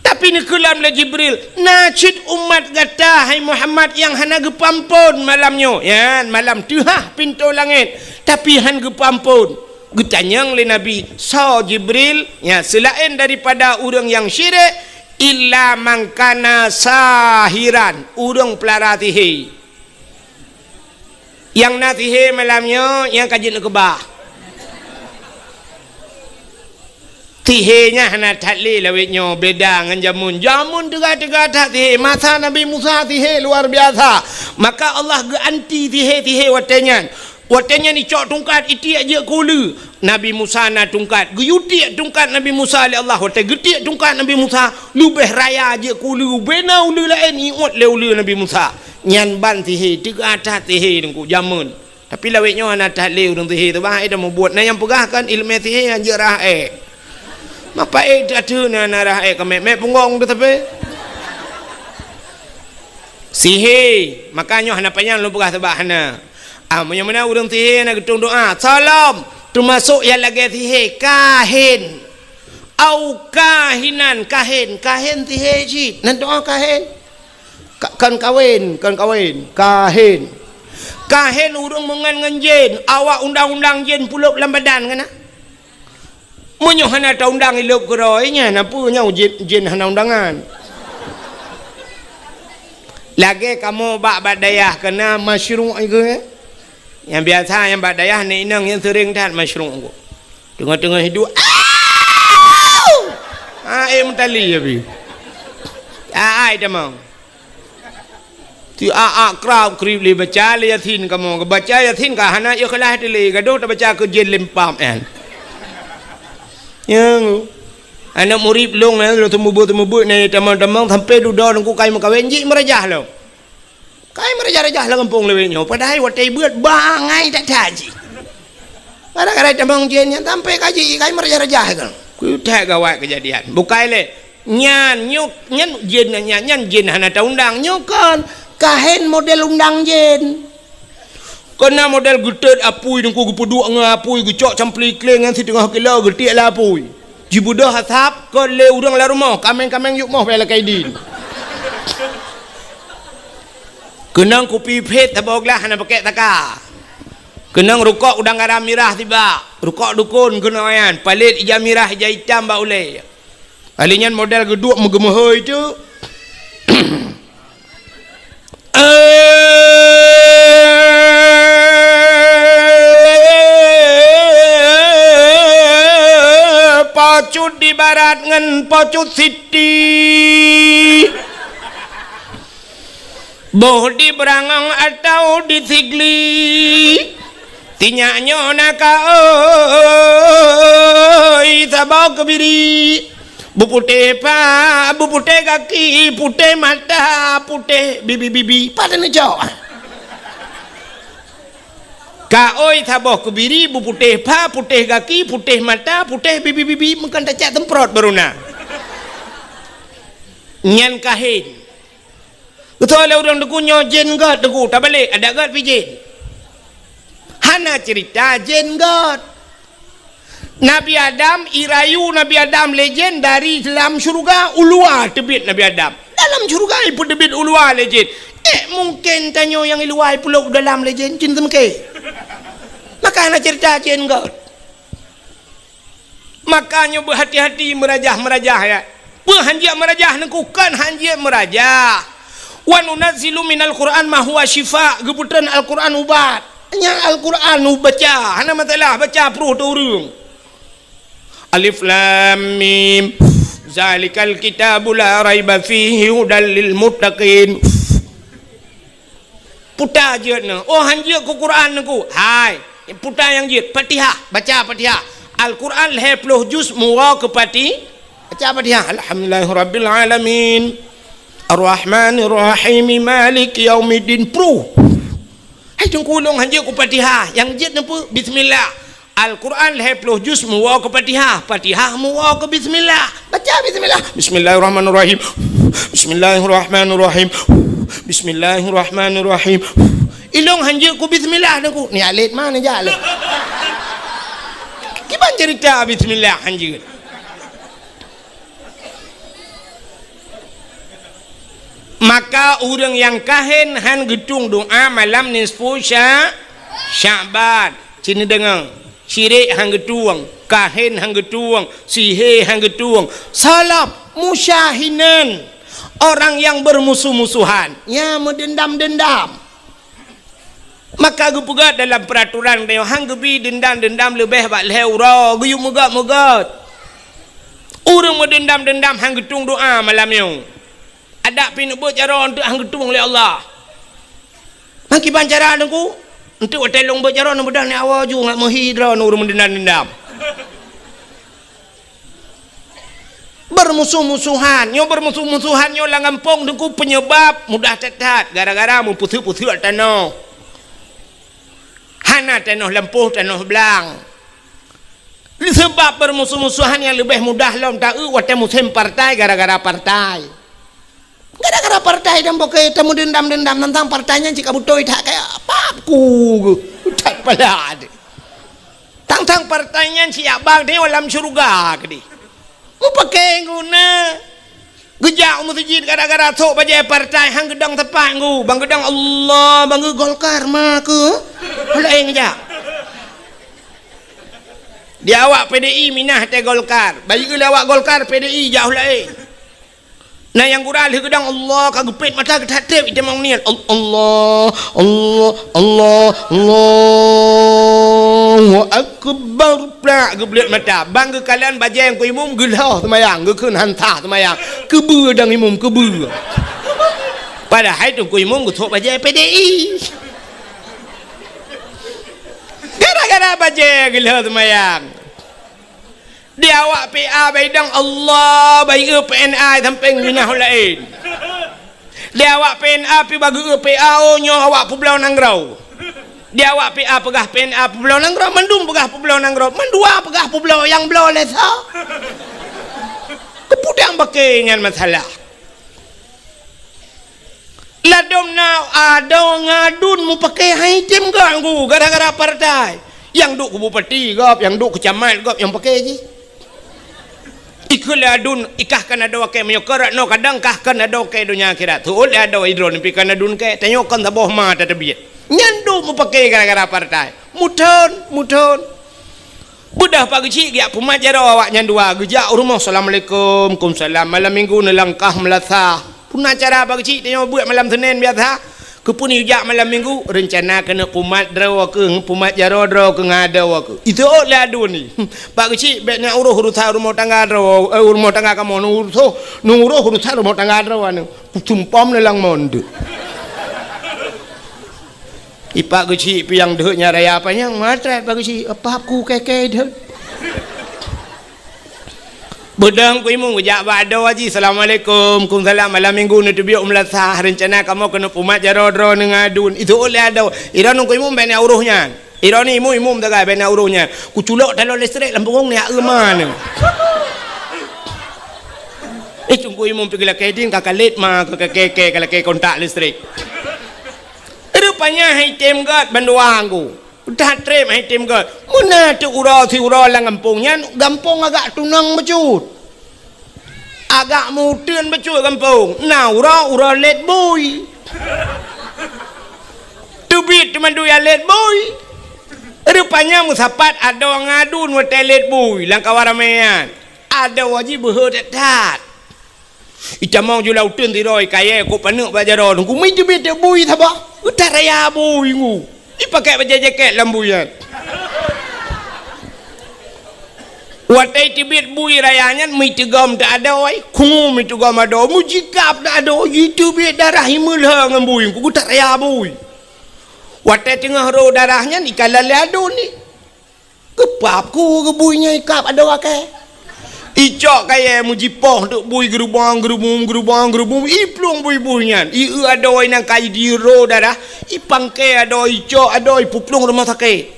[SPEAKER 1] Tapi ni kelam la Jibril najid umat kata hai Muhammad yang hana gepampun malamnya ya malam tuhah pintu langit tapi han gepampun getanyang le Nabi so Jibril ya selain daripada orang yang syirik illa mangkana sahiran orang pelara tihe yang natihe malamnya yang kajian kebah tihenya hana tali lawitnya beda dengan jamun tega-tega tak tihe masa Nabi Musa tihe luar biasa maka Allah ganti tihe watenya ni cok tungkat itiak je kulu Nabi Musa na tungkat guyutiak tungkat Nabi Musa oleh Allah wate getiak tungkat Nabi Musa lubeh raya je kulu bena ulu lain iut le ulu Nabi Musa nyan ban tihe tega-tega tihe dengku jamun tapi lawitnya hana tali urang tihe tu bahai dah membuat nah yang pegahkan ilmu tihe yang jerah Mapa tak tu na narah kami punggong tu tapi sihir makanya hana panjang lu pegah sebab hana mana urang sihir nak getung doa salam termasuk yang lagi sihir kahin au kahinan kahin sihir cik nan doa kahin kan kawin kahin urang mengan jin awak undang-undang jin pulup dalam badan kan Munyo hana ta undang ilop keroinya napa nya jin hana undangan lagi kamu bak badayah kena masyru' ke yang biasa yang badayah ni inang yang sering dah masyru' ko tengah-tengah hidup mentali ya bi demang ti krab krib li baca li yatin kamu baca yatin ka hana yo kelah tili gaduh ta baca ke jin lempam yang anak murid long na lo tumubut ni teman-teman sampai duduk nunggu kai makawin ji merajah lo kai merajah lah kampung lewetnya padahal watai buat bangai tak taji kadang-kadang teman jennya sampai kaji kai merajah kan ku tak gawat kejadian bukai le nyan jin hana ta undang nyokan kahen model undang jin kena model getet apui dengku gepuduk ngapui gecok campli kleng ngan si tengah kilo getiak lah apui jibudah hasap ke le urang la rumah kameng yuk moh pela kaidin kenang kopi pet taboglah hana pakai taka kenang rukok udang garam mirah tiba rukok dukun kena yan palit ija mirah ija hitam ba ule alinyan model geduk megemehoi tu Pocut di barat ngan pocut siti boh di berangang atau di sigli Tinyaknya naka oi tabau kebiri. Buputih pa, buputih kaki, putih mata, putih bibi-bibi. Pada ni jauh. Ka oi tabau kebiri, buputih pa, putih kaki, putih mata, putih bibi-bibi. Mungkin tak cak temprot beruna. Nyan kahin. Betul lah orang degunya jen god degu. Tak balik, ada god pijin. Hana cerita jen god. Nabi Adam irayu Nabi Adam legend dari dalam syurga ulua tebit Nabi Adam. Dalam syurga pun tebit ulua legend. Mungkin tanya yang iluai pulau dalam legend cinta mungkin. Maka hana cerita jen god. Makanya berhati-hati merajah-merajah ya. Hanjia merajah nekukan hanjia merajah. Wa nunazzilu minal Qur'an ma huwa syifa. Geputan Al-Quran ubat. Yang Al-Quran baca, hana masalah baca peruh turun. Alif Lam Mim. Zalikal kitabu la raiba fihi hudal lil muttaqin. Puta je na. Oh hanjia ku Quran ku. Hai, puta yang je Fatihah, baca Fatihah. Al-Quran 10 juz muwa ke pati. Baca Fatihah. Alhamdulillahirabbil alamin. Ar-Rahmanir Rahim Maliki Yaumiddin. Peruh. Hai tungkulong hanjia ku Fatihah. Yang jet apa? Bismillah. Al-Quran 10 juz muwa ke Fatihah. Fatihah muwa ke Bismillah. Baca Bismillah. Bismillahirrahmanirrahim. Bismillahirrahmanirrahim. Bismillahirrahmanirrahim. Ilong hanjia ku Bismillah aku. Ni alit mana je alit. Kiban cerita Bismillah hanjia. Maka orang yang kahin han gedung doa malam nisfu Sya'ban. Cina dengar. Syirik hang getuang, kahin hang getuang, sihir hang getuang. Salap musyahinan. Orang yang bermusuh-musuhan, ya mendendam-dendam. Maka gepegat dalam peraturan dia hang gebi dendam-dendam lebih bak leura, geyu megat-megat. Orang mendendam-dendam hang getung doa malam ni. Ada pin buat cara untuk hang getung oleh Allah. Maki bancara aku untuk telong buat cara nak bedah ni awal ju ngak menghidra nur mendendam-dendam. Bermusuh-musuhan, nyo bermusuh-musuhan nyo lang ngampong dengku penyebab mudah tetat gara-gara mu putih-putih tanah. Hana tanah lempuh tanah belang. Sebab bermusuh-musuhan yang lebih mudah lom tahu wate musim partai gara-gara partai. Gara-gara partai dan pakai temu dendam-dendam tentang partainya jika butoi tak kayak apa aku tak pada ada. Tentang partainya siap bang dia dalam syurga ke dia. Mu pakai guna gejak masjid gara-gara sok bajai partai hang gedang tepat ngu bang gedang Allah bang Golkar mah ke lain gejak. Dia awak PDI minah te Golkar. Bagi ke awak Golkar PDI jauh lain. Nah yang kurang dia gedang Allah kagepit mata ketatip itu memang niat Allah Allah Allah Allahu akbar plak geblet mata bang ke kalian bajai yang ku imum gelah semayang ke keun hantah semayang kebe dang imum kebe padahal tu ku imum ku tok bajai PDI gara-gara bajai gelah semayang. Dia awak PA baidang Allah bagi PNA samping minah lain. Dia awak PNA pi bagi PA nyo awak pulau Nangrau. Dia awak PA pegah PNA pulau Nangrau mendum pegah pulau Nangrau mendua pegah pulau yang belau lesa. Kepudang pakai dengan masalah. Ladom now ada ngadun mu pakai haitim ganggu gara-gara partai. Yang duk ke bupati gop, yang duk ke camat gop yang pakai je. Ikul adun ikahkan ada wakai menyokorat no kadang kahkan ada wakai dunia akhirat tu oleh ada hidron pikan adun kai tanyakan taboh ma tadbiyat nyandu mu pakai gara-gara partai muton budah pagi cik giak pemajara awak nyandua gejak rumah assalamualaikum kumsalam malam minggu nelangkah melasah pun acara pagi cik tanya buat malam Senin biasa kepuni ujak malam minggu rencana kena pumat draw ke pumat jaro draw ke ngadaw ke itu lah adun ni pak kecil bet nak urusan rumah tangga draw rumah tangga kamu urusan rumah tangga draw anu tumpam lelang monde Ipak kecil piang dehnya raya apa yang matret pak kecil apa aku keke deh. Bedang ku imung ujak bado haji assalamualaikum kumsalam malam minggu ni tubiuk melasah rencana kamu kena pumat jarodro nengadun itu oleh ada ira nung ku imung bena uruhnya ira ni imum dagai bena uruhnya ku culok dalam listrik lampung ni mana tunggu imum pergi lah kedin kakak let mah kakak keke kalau keke kontak listrik rupanya hai tem god banduang ku udah trem hai tem god mana tu urau si urau lang kampungnya kampung agak tunang becut agak mudun becut kampung nah urau let boy tubit teman du ya let boy rupanya musapat ada ngadun wa let boy lang kawaramean ada wajib berhadat Icamang julau tun tiroi kaya ko panuk bajaro ku mai tu bete bui thaba utaraya bui ngu ipakai baju jaket lambuyan watai tibit bui rayanya mai tegam tak ada oi kungu mai tegam ada mujikap tak ada itu bit darah himul ngam bui ku utaraya bui watai tengah ro darahnya ni kalal ado ni kepap ku ke buinya ikap ada wakai Icok kaya mujipoh duk bui gerubang iplung bui-buinya i ada oi nang kai diro darah i pangke ada icok ada puplung rumah sakit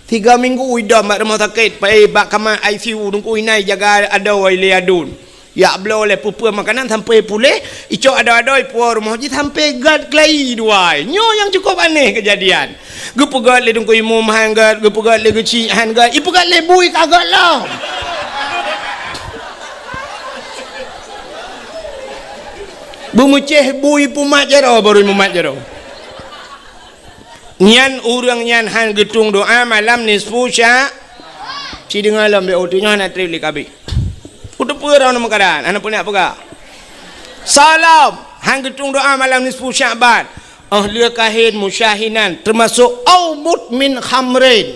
[SPEAKER 1] 3 minggu idam mak rumah sakit pai bak kamar ICU nungku inai jaga ada oi leadun ya belo le pupu makanan sampai pulih icok ada puar rumah ji sampai gad klai duai nyo yang cukup aneh kejadian gepegat le nungku imum hanggat gepegat le geci hanggat ipegat le bui kagak lah Bumuceh bui pumat jaro baru pumat jaro. Nyan urang nyan han getung doa malam nisfu sya. Ci dengar lam be otunya nak trip kabi. Udah pura nama keadaan, anak punya apa? Salam han getung doa malam nisfu Sya'ban. Ahli kahin musyahinan termasuk aumut min khamrin.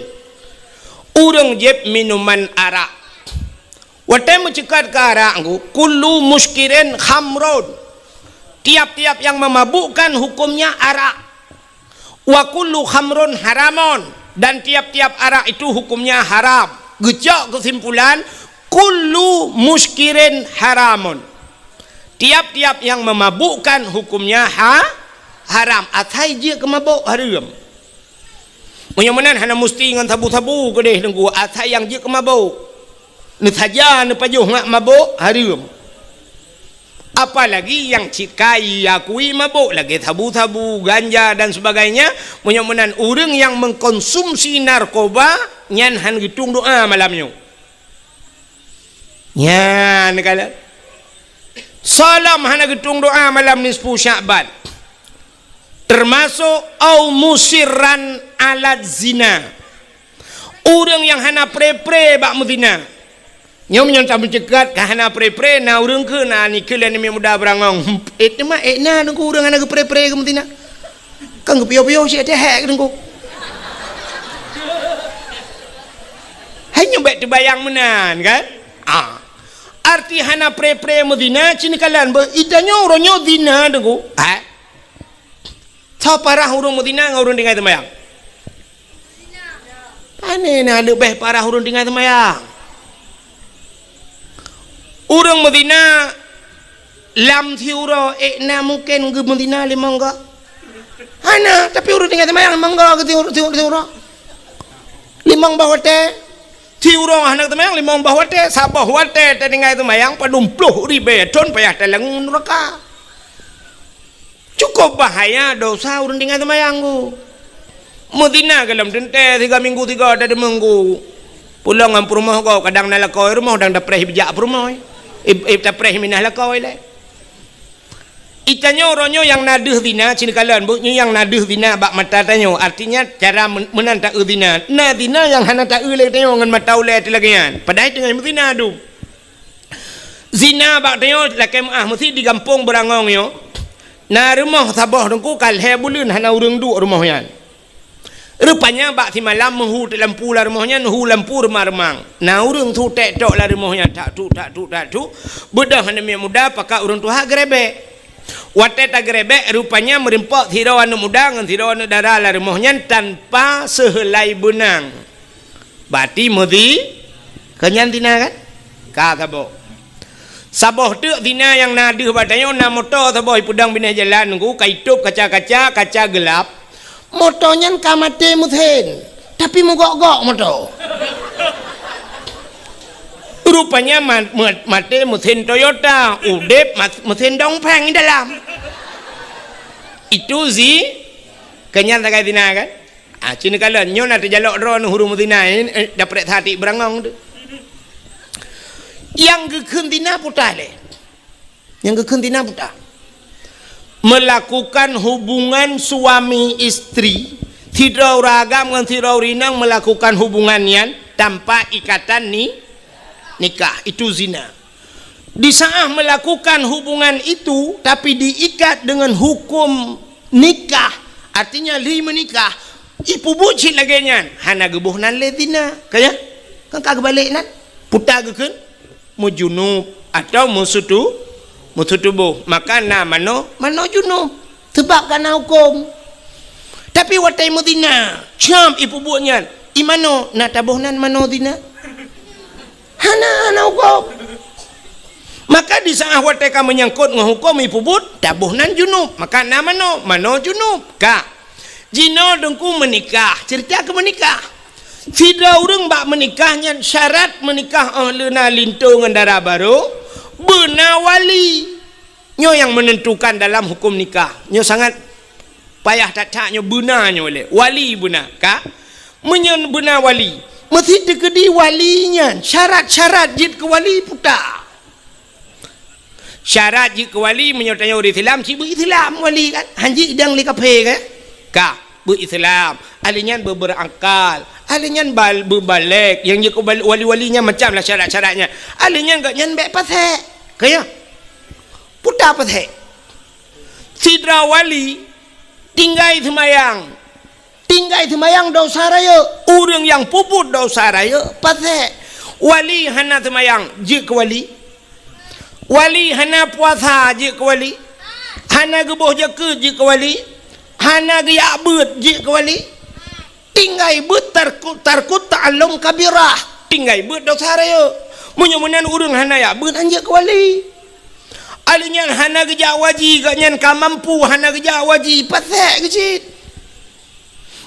[SPEAKER 1] Urang jeb minuman arak. Watai mencekat ke arak kullu muskirin khamrun. Tiap-tiap yang memabukkan hukumnya arak. Wa kullu khamrun haramun dan tiap-tiap arak itu hukumnya haram. Gejak kesimpulan kullu muskirin haramun. Tiap-tiap yang memabukkan hukumnya haram. Atai je kemabuk haram. Mudah-mudahan hana mesti dengan tabu-tabu ke deh nunggu atai yang je kemabuk. Ni saja ni pajuh ngak mabuk haram. Apalagi yang cikai akui mabuk lagi tabu-tabu ganja dan sebagainya mudah-mudahan orang yang mengkonsumsi narkoba nyan han gitung doa malamnya nyan kala salam han gitung doa malam nisfu Sya'ban termasuk au musirran alat zina orang yang hana pre-pre bak muzina nyom nyom tak mencegat kahana pre-pre na urang ke na ni ke ni muda berangong mah na nunggu urang ana ke pre-pre ke mentina kan ke pio-pio si ada hek nunggu hanya baik terbayang menan kan arti hana pre-pre medina cini kalan idanyo uronyo dina nunggu tau parah urang medina ngurung dengan temayang pane na lebih parah urang dengan temayang Urang Medina lam thiuro na mungkin ke Medina limang ga. Hana tapi urang tinggal temayang mangga ke thiuro. Limang bahwate thiuro hana temayang limang bahwate sabah wate tinggal temayang padumpluh ribe ton payah telang neraka. Cukup bahaya dosa urang tinggal temayang ku. Medina dalam dente 3 minggu 3 ada minggu. Pulang ngam rumah kau kadang nalakoi rumah dang dapreh bijak rumah. Dapreh minah lakau ile. Itanyo ronyo yang naduh zina cini kalan bu yang naduh zina bak mata tanyo artinya cara menanta zina. Na zina yang hana ta le tanyo ngan mata ule tilagian. Padahal dengan zina adu. Zina bak tanyo lakem mesti di kampung berangong yo. Na rumah sabah dengku kal he bulun hana urang du rumah yan. Rupanya bak si malam menghu dalam lampu lah rumahnya nuhu lampu remang-remang. Nah urang tu tek tok lah rumahnya tak tu bedah hana muda pakak urang tu hak grebe. Watai tagrebek rupanya merimpok thiro anu muda ngan thiro anu dara la remohnya tanpa sehelai benang. Berarti mesti kenyan tina kan? Ka sabo. Saboh tu tina yang nadu batanya na motor saboh pudang bina jalan ku kaitup kaca-kaca kaca gelap. Motornya kamate muthen. Tapi mogok-gok motor. Rupanya mate mesin Toyota, udep mesin dongpeng di dalam. Itu kenyan tak kaya tina kan? Cina kala nyon ada jalok ron huru mutina ini dapat hati berangong tu. Yang gekun tina putar le. Yang gekun tina putar. Melakukan hubungan suami istri, tidak ragam dengan tidak rinang melakukan hubungannya tanpa ikatan nikah, itu zina. Di saat melakukan hubungan itu tapi diikat dengan hukum nikah, artinya li menikah, ipu bucin lagi nyan hana gebuh nan le zina kaya kan kagak balik nan putar gekun mujunub atau musutubuh maka na mano junub sebab kana hukum. Tapi watai mudina cam ipu buatnya imano na tabuh nan mano zina hana hukum. Maka di saat wateka menyangkut dengan hukum ipu but tabuh nan junub maka na mano junub ka jino dengku menikah cerita ke menikah tidak orang bak menikahnya syarat menikah lena lintu ngendara baru benar wali nyo yang menentukan dalam hukum nikah nyo sangat payah tak nyo benarnya oleh wali benar ka menyen benar wali mesti dekedi walinya syarat-syarat jid ke wali putar syarat jid ke wali menyertanya orang Islam si berislam wali kan hanji idang li kafe kan ka berislam alinya berangkal alinya berbalik yang jid wali-walinya macam lah syarat-syaratnya alinya enggak nyan baik pasek kaya putar pasek sidra wali tinggai semayang dosa raya orang yang puput dosa raya pasek wali hana semayang je ke wali hana puasa je ke wali hana gebuh jeke je ke wali hana geyak bet je ke wali tinggai bet tarkut ta'allum kabirah tinggai bet dosa raya munyo-munyan urang hana ya bet anje ke wali alinya hana geja waji ganyan ka mampu hana geja waji pasek kecil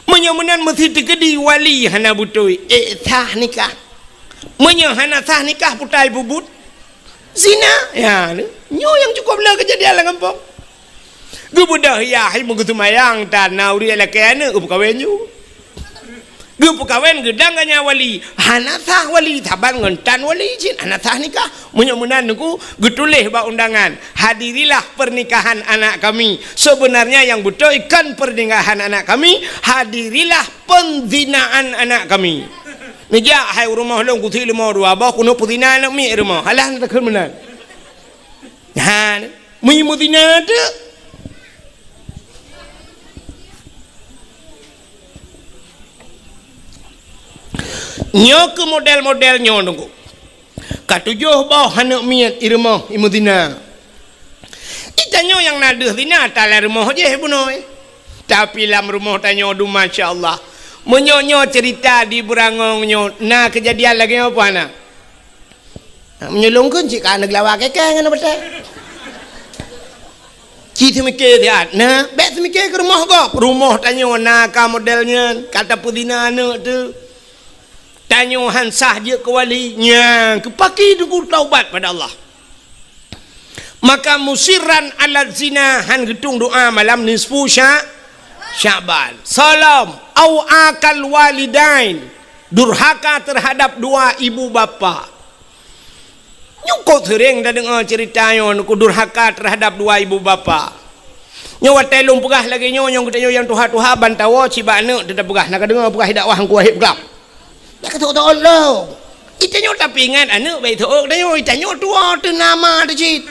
[SPEAKER 1] munyo-munyan mesti tegedi wali hana butoi sah nikah munyo hana sah nikah putai bubut zina ya nyo yang cukup lah kejadian lah kampung gebudah ya hai menggutu mayang tanah uri ala kena upkawen yu gepkawen gedang ganya wali hana sah wali taban ngentan wali jin hana sah nikah munyo-munyan niku getuleh ba undangan hadirilah pernikahan anak kami sebenarnya yang betul ikan pernikahan anak kami hadirilah penzinaan anak kami Nija hai rumah long kuthi lemo dua bah kuno putina nak mi rumah halah nak kemenan ha mi putina tu nyo ke model-model nyo nunggu katujuh bah hanak mi irmah imutina itanyo yang naduh dina tala rumah je bunoi tapi lam rumah tanyo du masyaallah menyonyo cerita di berangongnya nah kejadian lagi apa nak menyelungkan cik kan neglawa kekeng kan betul cik mikir dia nah bet mikir ke rumah kok rumah tanyo nah ka modelnya kata pudina anak tu tanyo hansah je ke walinya kepaki duku taubat pada Allah maka musiran ala zina han gedung doa malam nisfu Syaban salam au akal walidain durhaka terhadap dua ibu bapa nyukut sering dah dengar ceritanya nuku durhaka terhadap dua ibu bapa nyawa telung pegah lagi nyong kita yang tuha-tuha bantawa ciba anak tetap pegah nak dengar pegah dakwah hangku ahib gelap nak kata Allah itanyo tapi ingat anak baik tu dayo itanyo tua tu nama tu cik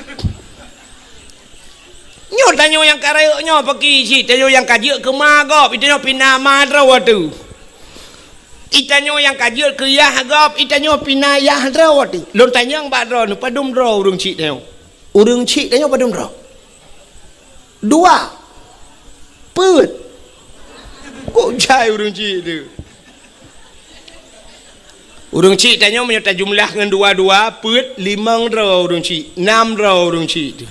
[SPEAKER 1] nyo tanyo yang karaya nyo pergi si tanyo yang kaji ke magop itanyo pindah madrawa tu itanyo yang kaji ke yahgop itanyo pindah yahdrawa tu lon tanyo yang badro nu padum dro urung cik tanyo padum dro Dua. Put. Kok jai urang cik tu? Urang cik tanya menyerta jumlah dengan dua-dua, put 5 urang cik, 6 urang cik tu.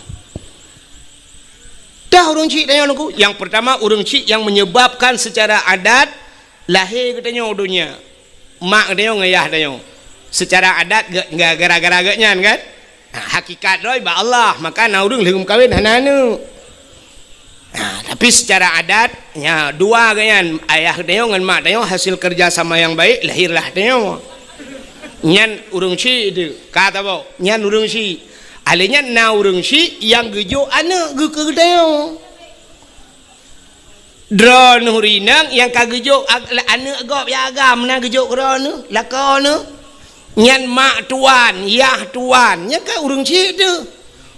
[SPEAKER 1] Dah urang cik tanya aku. Yang pertama urang cik yang menyebabkan secara adat lahir katanya dunia. Mak katanya ngayah tanya. Secara adat gara-gara agaknya kan? Hakikat doi ba Allah, maka na urang lehum kawin hananu. Tapi secara adat nya dua ganyan, ayah tanya dengan mak tanya hasil kerja sama yang baik lahirlah tanya. Nyan urang cik tu. Kata apa? Nyan urang cik. Alenya na urang cik yang gejo anak ge ke tanya. Dron hurinang yang kagejo anak gop ya agam na gejo krana lakona. Nyan mak tuan, yah tuan, nya ka urang cik tu.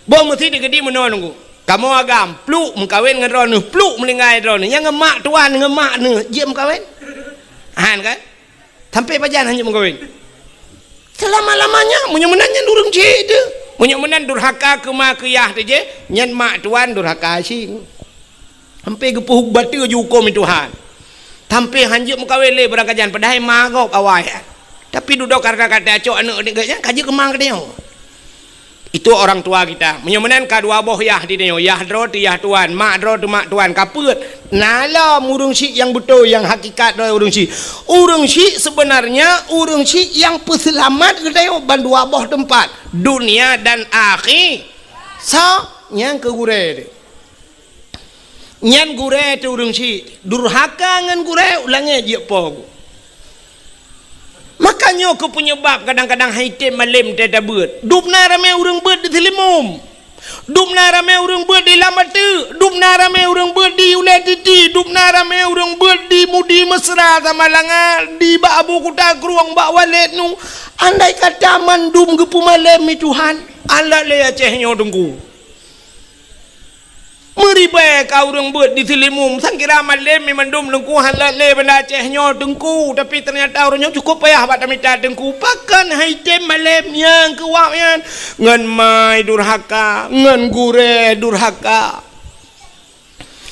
[SPEAKER 1] Bo mesti digedi menon ku. Kamu agam pluk mengkawin dengan ron pluk melingai ron. Yang mak tuan dengan mak ne, je mengkawin. Han kan? Sampai pajan hanya mengkawin. Selama-lamanya munyak-munanya urang cik tu. Munyak-munan durhaka ke mak ke yah tu je, nyan mak tuan durhaka sing. Sampai gepuh batu je hukum Tuhan. Sampai hanjuk mengkawin le berangkajan padahal magop awal. Tapi duduk karena kata acok anak dia kaji kemang ke dia. Itu orang tua kita. Munyak-munan kadua boh yah di dia, yah dro tu yah tuan, mak dro tu mak tuan. Kaput. Nala urang cik yang betul, yang hakikat doi urang cik. Urang cik sebenarnya urang cik yang peselamat ke dia bandua boh tempat dunia dan akhir. So, yang ke gure dia. Nyan gure tu urang cik. Durhaka ngan gure ulangnya je po. Makanya aku penyebab kadang-kadang haitim malim tiada beut. Dupna ramai urang beut di Telimum. Dupna ramai urang beut di Lamatu. Dupna ramai urang beut di Ulai Titi. Dupna ramai urang beut di Mudi Mesra sama Langar, di Bak Abu Kuta Keruang Bak Walid nu. Andai kata mandum gepu malam ni Tuhan, Allah le Acehnya dengku. Meribai kau orang buat di Telimum, sangkira malam mandum dengku halal le benda Acehnya dengku, tapi ternyata orangnya cukup payah buat minta dengku. Pakan haitem malam yang kewaknya ngan mai durhaka, ngan gure durhaka.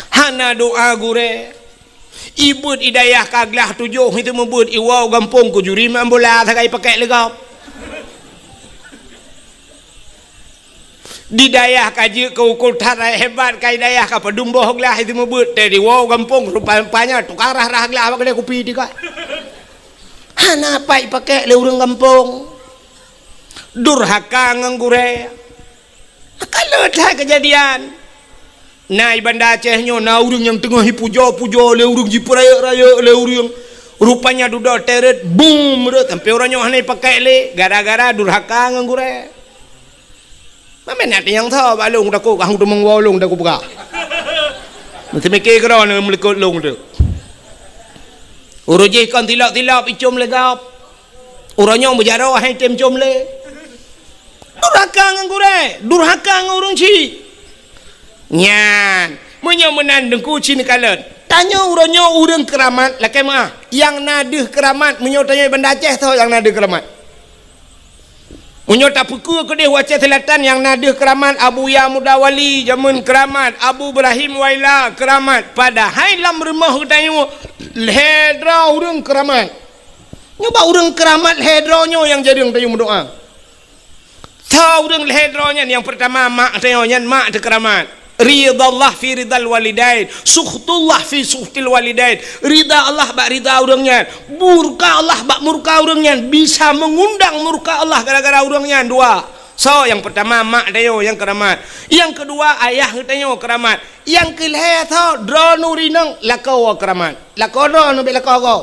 [SPEAKER 1] Hana doa gure. Ibut idayah kaglah tujuh itu membut iwau gampung ku juri mambola sakai pakai legap. Di dayah kaji ke ukul tarai hebat kai dayah ka pedumboh glah itu membut dari wow gampung rupanya tukang rah-rah glah apa kedai kopi dia. Hana pai pakai le urang gampung. Durhaka nganggure. Kalau dah kejadian. Nai banda Acehnya na urang yang tengah puja-puja le urang ji raya-raya le urang. Rupanya duduk teret boom sampai orangnya hanai pakai le gara-gara durhaka nganggure. Mana nak yang tahu balung dah kau tu mengwalung dah kau buka. Mesti mikir kerana melikut long tu. Urujih kan tilap-tilap icum legap. Orangnya berjarah hai tem cum le. Durhaka ngan gure, durhaka ngan urang cik. Nyan, munyo menan dengku cini kalet. Tanya orangnya urang keramat lakai mah. Yang nadeh keramat munyo tanya benda Aceh tahu yang nadeh keramat. Munyo tak pukul ke dia Aceh Selatan yang nadeh keramat Abu Ya Mudawali jamun keramat Abu Ibrahim Waila keramat padahal dalam rumah tanya hedra urang keramat. Nyoba urang keramat hedronyo yang jadi tanya doa. Tahu urang hedronya yang pertama mak tanya mak te keramat. Ridallah fi ridal walidain, sukhtullah fi sukhtil walidain. Rida Allah bak rida urangnya, murka Allah bak murka urangnya. Bisa mengundang murka Allah gara-gara urangnya. Dua. So yang pertama mak dayo yang keramat. Yang kedua ayah dayo keramat. Yang kelih tho dronu rinang lakau keramat. Lakau dronu be lakau kau.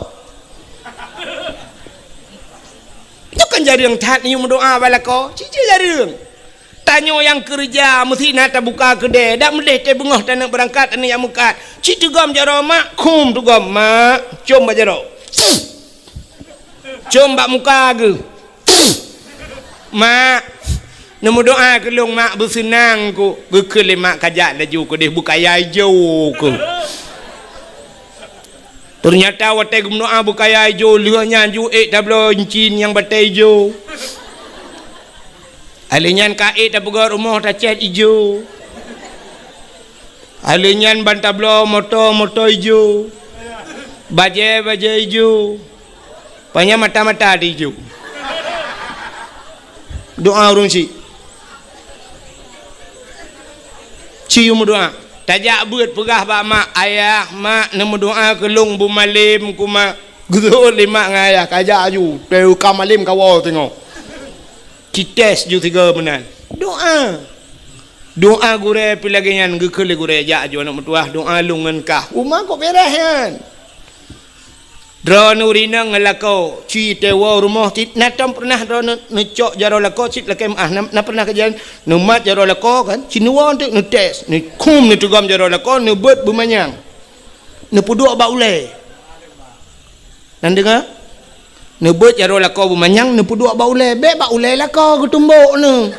[SPEAKER 1] Itu kan jadi yang tat ni mendoa balako. Cici jadi tanya yang kerja mesti nak buka kedai dak melih te bengah tak nak berangkat ni yang mukat cik tegam jaro mak kum tegam mak com bajaro com bak muka ke mak nemu doa ke long mak bersenang ku gekele mak kajak laju ku deh buka hijau ku ternyata watai gum doa buka hijau lianya ju tablo incin yang batai hijau. Alinyan kait dah pegang rumah dah cat hijau. Alinyan bantablo motor hijau. Baju hijau. Panya mata-mata di hijau. Doa urung si. Cium doa. Tajak buat pegah bak mak ayah mak nemu doa kelung bu malim ku mak. Gudul lima ngayah kajak ju. Teu kamalim kawo tengok. Cites ju 3 benan. Doa gure pilagian gekele gure jak ju anak metuah doa lungan kah. Umah kok beres kan. Dro nurina ngelako ci tewa rumah tit natam pernah dro necok jaro lako cit lakem na pernah kejadian numat jaro lako kan cinuan tu netes ni kum ni tugam jaro lako ni bet bumanyang ni puduk ba ule nan dengar ni bet jaro lako bumanyang ni puduk ba ule be ba ule lako ketumbuk ni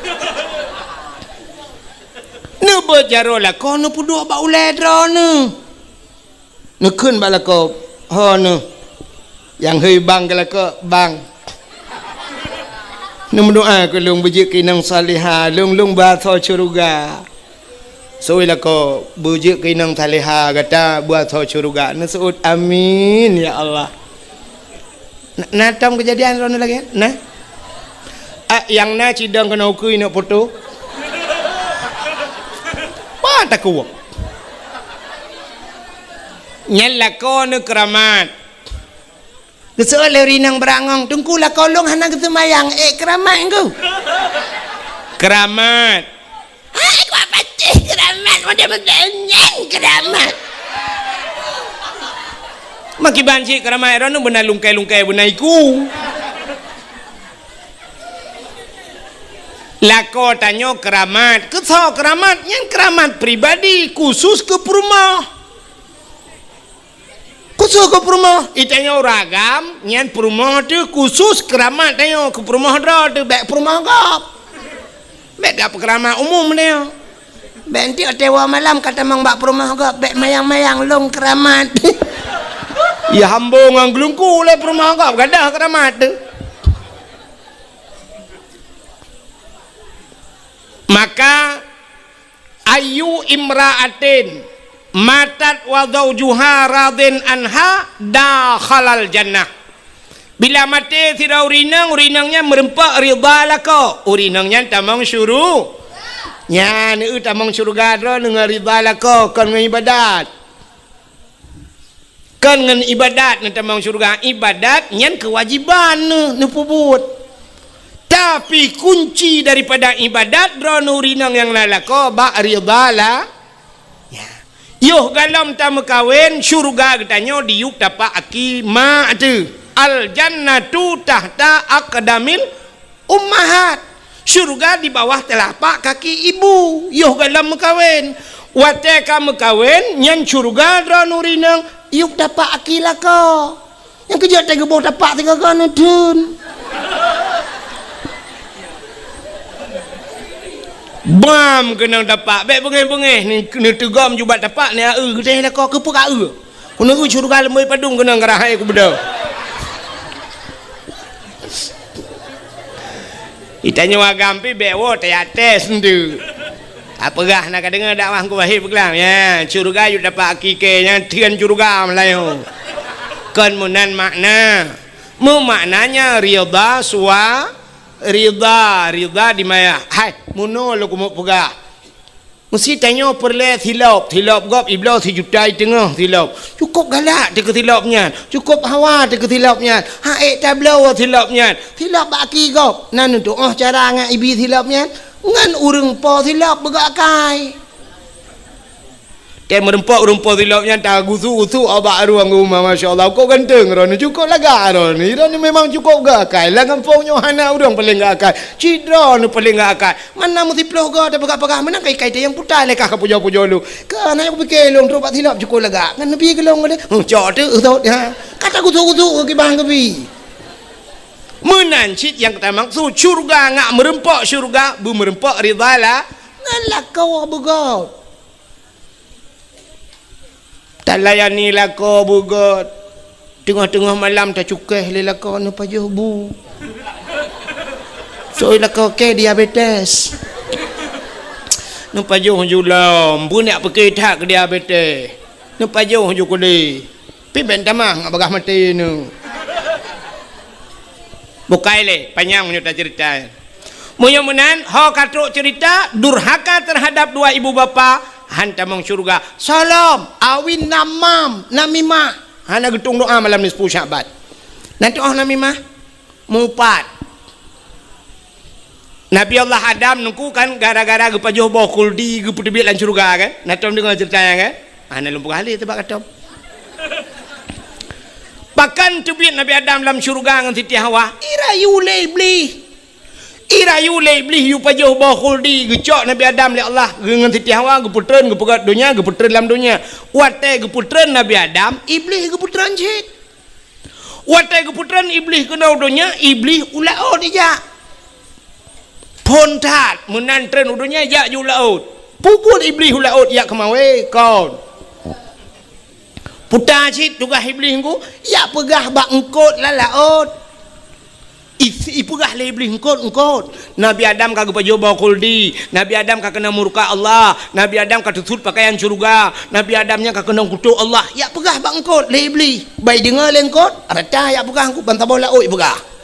[SPEAKER 1] ni bet jaro lako ni puduk ba ule dro ni keun ba lako ho ni yang hei bang ke lako bang nemu doa ke lung bujik kinang salihah lung bahasa syurga soi lako bujik kinang salihah kata bahasa syurga nasud amin ya Allah. Natam kejadian rono lagi nah yang na cidang kena ukui nak foto apa tak kuat nyal lako ne keramat kesoal rinang berangong tungku lah kolong hana kesemayang keramat engkau keramat aku apa cik keramat macam berdenyang keramat maki banci keramat rono benar lungkai benar iku lako tanyo keramat kesal keramat yang keramat pribadi khusus ke perumah khusus ke perumah itanya ragam nyan perumah tu khusus keramat tanya ke perumah dah tu bek perumah gap bek gap keramat umum dia bek nanti tewa malam kata mang bak perumah gap bek mayang-mayang long keramat ya hambung ang gelungku le perumah gap gadah keramat tu maka ayu imra'atin matat wa zawjuha radin anha dakhalal jannah. Bila mati si urinangnya merempak ridha lako. Urinangnya tamang syuru. Nya ni tamang syurga dro dengan ridha lako kan dengan ibadat. Kan dengan ibadat ni tamang syurga ibadat nyan kewajiban ni pubut. Tapi kunci daripada ibadat dro urinang yang lalako ba ridha la Yoh galam tamu kawin syurga katanya diuk dapat aki ma tu al jannatu tahta aqdamil ummahat syurga di bawah telapak kaki ibu yoh galam kawin wate kamu kawin nyan syurga dra nurinang iuk dapat aki laka yang kerja tega bawah tapak tiga kan dun bam kena dapat baik bengih-bengih ni tegam jubat dapat ni teh dah kau ke pek kuna syurga lemoi padung kena ngerahai ku beda itanya wagam pi bewo teates ndu apagah nak dengar dakwah ku wahib kelam ya syurga yu dapat akike nya tian syurga melayu kan munan makna maknanya ridha suwa ridha di maya hai muno lo kumo pegah mesti tanya perle tilap gop iblau 1 juta tengah tilap cukup galak dia ketilapnya cukup hawa dia ketilapnya ha tablau tilapnya tilap baki gop nan untuk cara ngak ibi tilapnya ngan urang po tilap begak kai ke merempak tilapnya tak gusu abak ruang rumah masya-Allah kau ganteng ron cukup laga ron ni memang cukup gak kai lah kampungnya hana urang paling gak kai cidra ni paling gak kai mana mesti ploh gak ada pegah-pegah mana kai dia yang putar lekah ke pujo-pujo lu kan aku fikir long trobat tilap cukup laga kan nabi gelong dia cok tu ha kata gusu ke bang kebi menancit yang kata maksud syurga ngak merempak syurga bu merempak ridha lah ngalah kau begot tak layani lako bugot tengah-tengah malam tak cukai lelako ni pajuh bu so lako ke diabetes nu pajuh julam pun nak pergi tak ke dia bete nu pajuh ju kuli pi ben tamah ngak bagah mati nu bukai le panjang punya cerita mudah-mudahan ho katruk cerita durhaka terhadap dua ibu bapa hantamong syurga salam awin namam namimah hana getung doa malam ni 10 Syaban nanti namimah mupat Nabi Allah Adam nungku kan gara-gara gepajuh bawah kuldi geputibit lan syurga kan natom dengar ceritanya kan ana lumpur kali tebak katom bahkan tubit Nabi Adam dalam syurga dengan Siti Hawa irayu lebli yu pajuh bawah kuldi gecok Nabi Adam li Allah dengan Siti Hawa geputren gepegat dunia geputren dalam dunia wate geputren Nabi Adam iblis geputren jid wate geputren iblis kena dunia iblis ulao dia pontat menantren udunya ya ju laut pupul iblis laut ya kemawe kaun putar cit tugas iblis ku ya pegah bak engkot la laut isi pegah le iblis engkot Nabi Adam kagak pajo bawa kuldi Nabi Adam kagak kena murka Allah Nabi Adam kagak tutut pakaian surga Nabi Adamnya kagak kena kutuk Allah ya pegah bak engkot le iblis bai dengar le engkot rata ya pegah ku bantabau laut pegah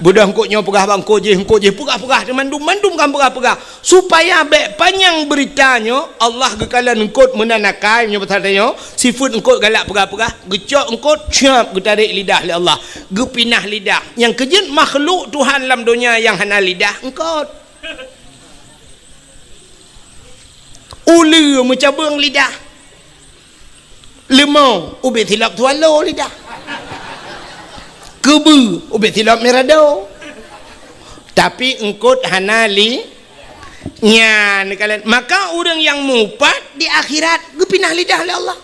[SPEAKER 1] budak engkotnya pegah bangko je pegah mandum kan pegah supaya bek panjang beritanya Allah gekalan engkot menanakai punya bertanya sifat engkot galak pegah gecok engkot siap getarik lidah oleh Allah gepinah lidah yang kejut makhluk Tuhan dalam dunia yang hana lidah engkot ulu mencabung lidah lemau ubit hilap tualo lidah kebu ubet tilap merado tapi engkot hanali nya kalian maka orang yang mupat di akhirat gepinah lidah oleh Allah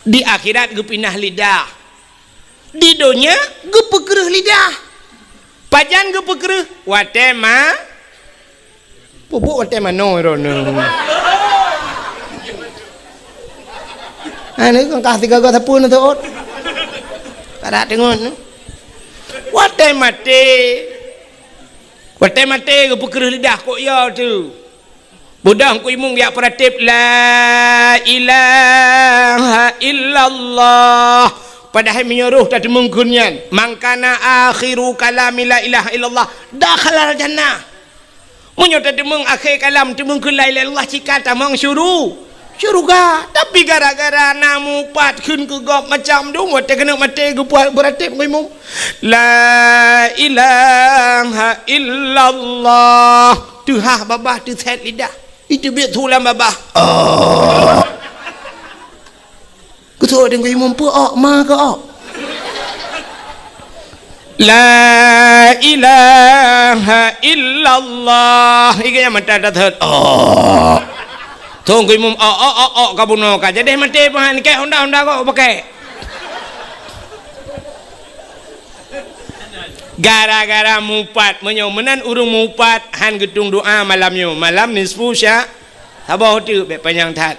[SPEAKER 1] di akhirat gepinah lidah di dunia gepekereh lidah pajan gepekereh watema pupuk watema no rono ane kan kasih gagah tapun tu ot ada dengon wate mate gepekereh lidah kok ya tu budak ku imung ya peratip la ilaha illallah padahal menyuruh tak mungkinnya mangkana akhiru kalami la ilaha illallah dakhala jannah munyo tak mung akhir kalam tu mungkin la ilaha illallah cika tamang syurga tapi gara-gara namu pat kun ke gop macam tu wate kena mati gepuat beratip ngimum la ilaha illallah tu ha babah tu set lidah itu biar tulam babah kutu dengan ngimum pu ok ma ke ok la ilaha illallah iki yang mata dah tunggu imum kabuno ka jadi mati pahan ke honda kok pakai gara-gara mupat menyomenan urung mupat han gedung doa malamnya malam nisfu sya sabah tu be panjang tat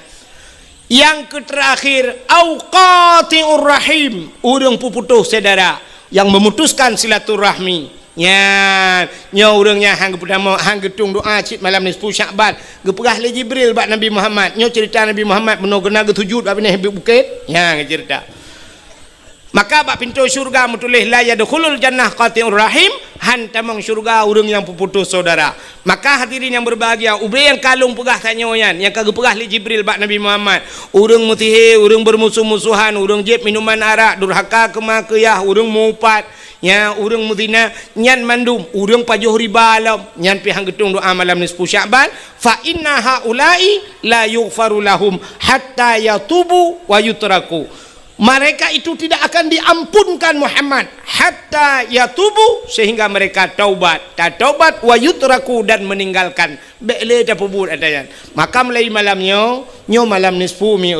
[SPEAKER 1] yang terakhir auqatiur rahim urung puputuh saudara yang memutuskan silaturahmi nya urangnya hang pertama hang gedung doa cit malam ni 10 Syaban gepegah le Jibril bak Nabi Muhammad nya cerita Nabi Muhammad menogena getujud bak ni bukit nya cerita maka bak pintu syurga mutulih la yadkhulul jannah qati'ur rahim hantamong syurga urang yang puputus saudara maka hadirin yang berbahagia ubay yang kalung pegah tanyoyan yang kagak pegah li Jibril bak Nabi Muhammad urang mutihe urang bermusuh-musuhan urang jeb minuman arak durhaka kemakiyah urang mupat nya urang mudina nyan mandum urang pajuh riba alam nyan pi hang gedung doa malam ni 10 Syaban fa inna haula'i la yughfaru lahum hatta yatubu wa yutraku mereka itu tidak akan diampunkan Muhammad hatta yatubu sehingga mereka taubat wa yutraku dan meninggalkan bele ta pubut adayan maka mulai malamnya nyo malam nisfu mi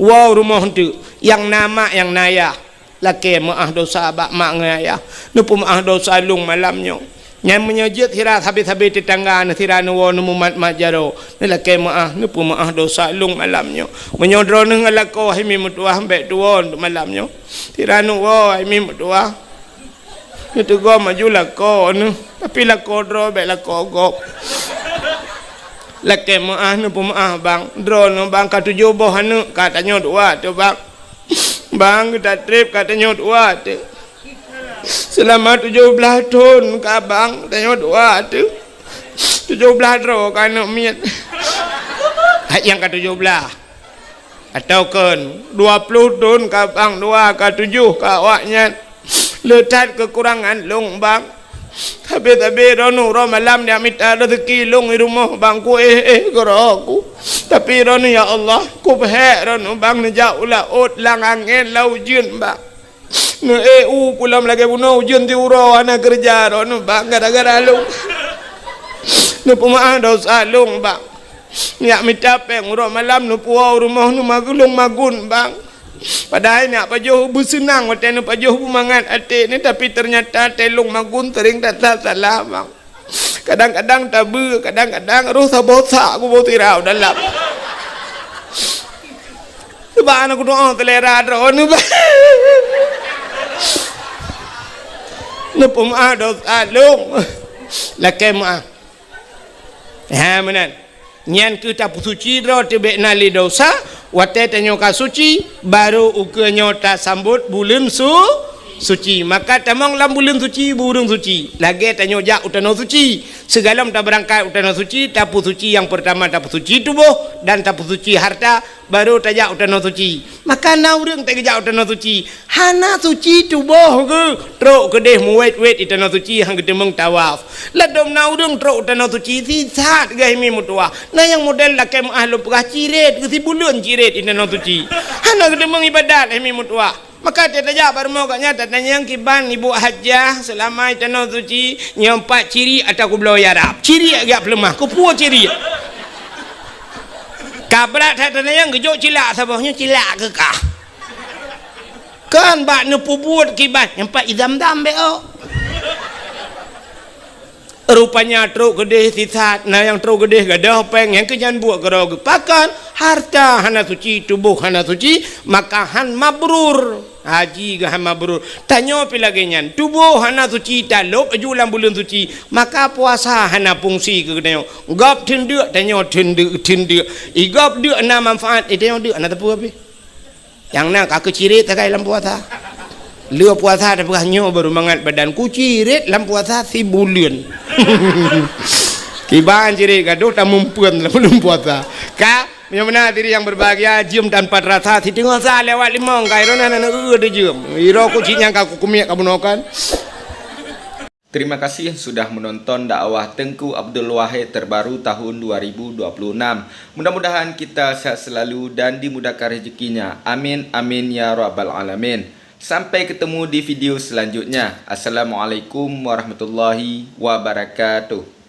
[SPEAKER 1] wow rumah tu yang nama yang naya laki maaf dosa bak mak ngaya nupu maaf dosa lung malamnya yang menyejut hirat habis-habis tetangga nithira nuwo numumat majaro ni laki maaf nupu maaf dosa lung malamnya menyodro nang lako himi mutuah mbek tuon malamnya tira nuwo himi mutuah itu go maju lako nu tapi lako dro bek lako gop Laki maaf nu pemaaf bang. Drone bang kata joboh anu katanya dua tu bang. Bang kita trip katanya dua tu. Selama 17 tahun ka bang katanya dua tu. 17 ro kana miat. Yang ke 17. Atau kan 20 tahun ka bang dua ka 7 ka awaknya. Letak kekurangan long bang. Tapi rono malam dia minta rezeki long di rumah bang ku aku. Tapi rono ya Allah ku pahak rono bang nejak ulah ot lang angin lau jun bang. Ne pulam lagi bunuh jun ti uro ana kerja rono bang gara-gara long. Ne pemaaf dosa long bang. Nyak minta peng uro malam nu puau rumah nu magulung magun bang. Padahal nak pajuh bersenang waktu nak pajuh bumangan hati ni tapi ternyata telung magun tering datang salah bang. Kadang-kadang tabu, kadang-kadang roh sabosa aku bawa tirau dalam. Sebab aku doa telera roh ni bang. Napa maaf dosa long. Laki maaf. Ha menan. Nyan kita suci ro tibek nali dosa wate tanyo ka suci baru ukenyo ta sambut bulan suci maka tamang lam bulan suci burung suci lagi tanyo jak utano suci segala ta berangkat utano suci tapu suci yang pertama tapu suci tubuh dan tapu suci harta baru tajak utano suci maka naurung tak jak utano suci hana suci tubuh ke trok kedeh muwet-wet utano suci hang gedemeng tawaf ladom naurung trok utano suci sisat gai mi mutua na yang model lakem ahlu perah ciret ke si bulan ciret utano suci hana gedemeng ibadat mi mutua maka dia tajak baru mau katnya tanya yang kiban ibu hajah selama itano suci nyompak ciri atau ku belau yarab ciri agak pelemah ku puas ciri kabrat tanya yang gejok cilak sabahnya cilak ke kah kan bak nepu buat kiban nyompak idam-dam beo rupanya truk gede sisat nah yang truk gede gadah peng yang kenyan buat gerog pakan harta hana suci tubuh hana suci maka han mabrur haji ke han mabrur tanya pi lagi nyan tubuh hana suci talop ajulan bulan suci maka puasa hana fungsi ke tanya gap tendek tanya tendek igap dek na manfaat tanya dek na tepu apa yang nak aku cirit takai dalam puasa lua puasa ada beranyo baru mangat badan ku cirit dalam puasa si bulan kiban cirit gaduh tak mumpuan dalam puasa ka menyamana diri yang berbahagia jam tanpa rasa si tengok sa lewat limong kai rona na de jam iro ku cinyang ka ku kumiak kabunokan.
[SPEAKER 2] Terima kasih sudah menonton dakwah Tengku Abdul Wahid terbaru tahun 2026. Mudah-mudahan kita sehat selalu dan dimudahkan rezekinya. Amin amin ya rabbal alamin. Sampai ketemu di video selanjutnya. Assalamualaikum warahmatullahi wabarakatuh.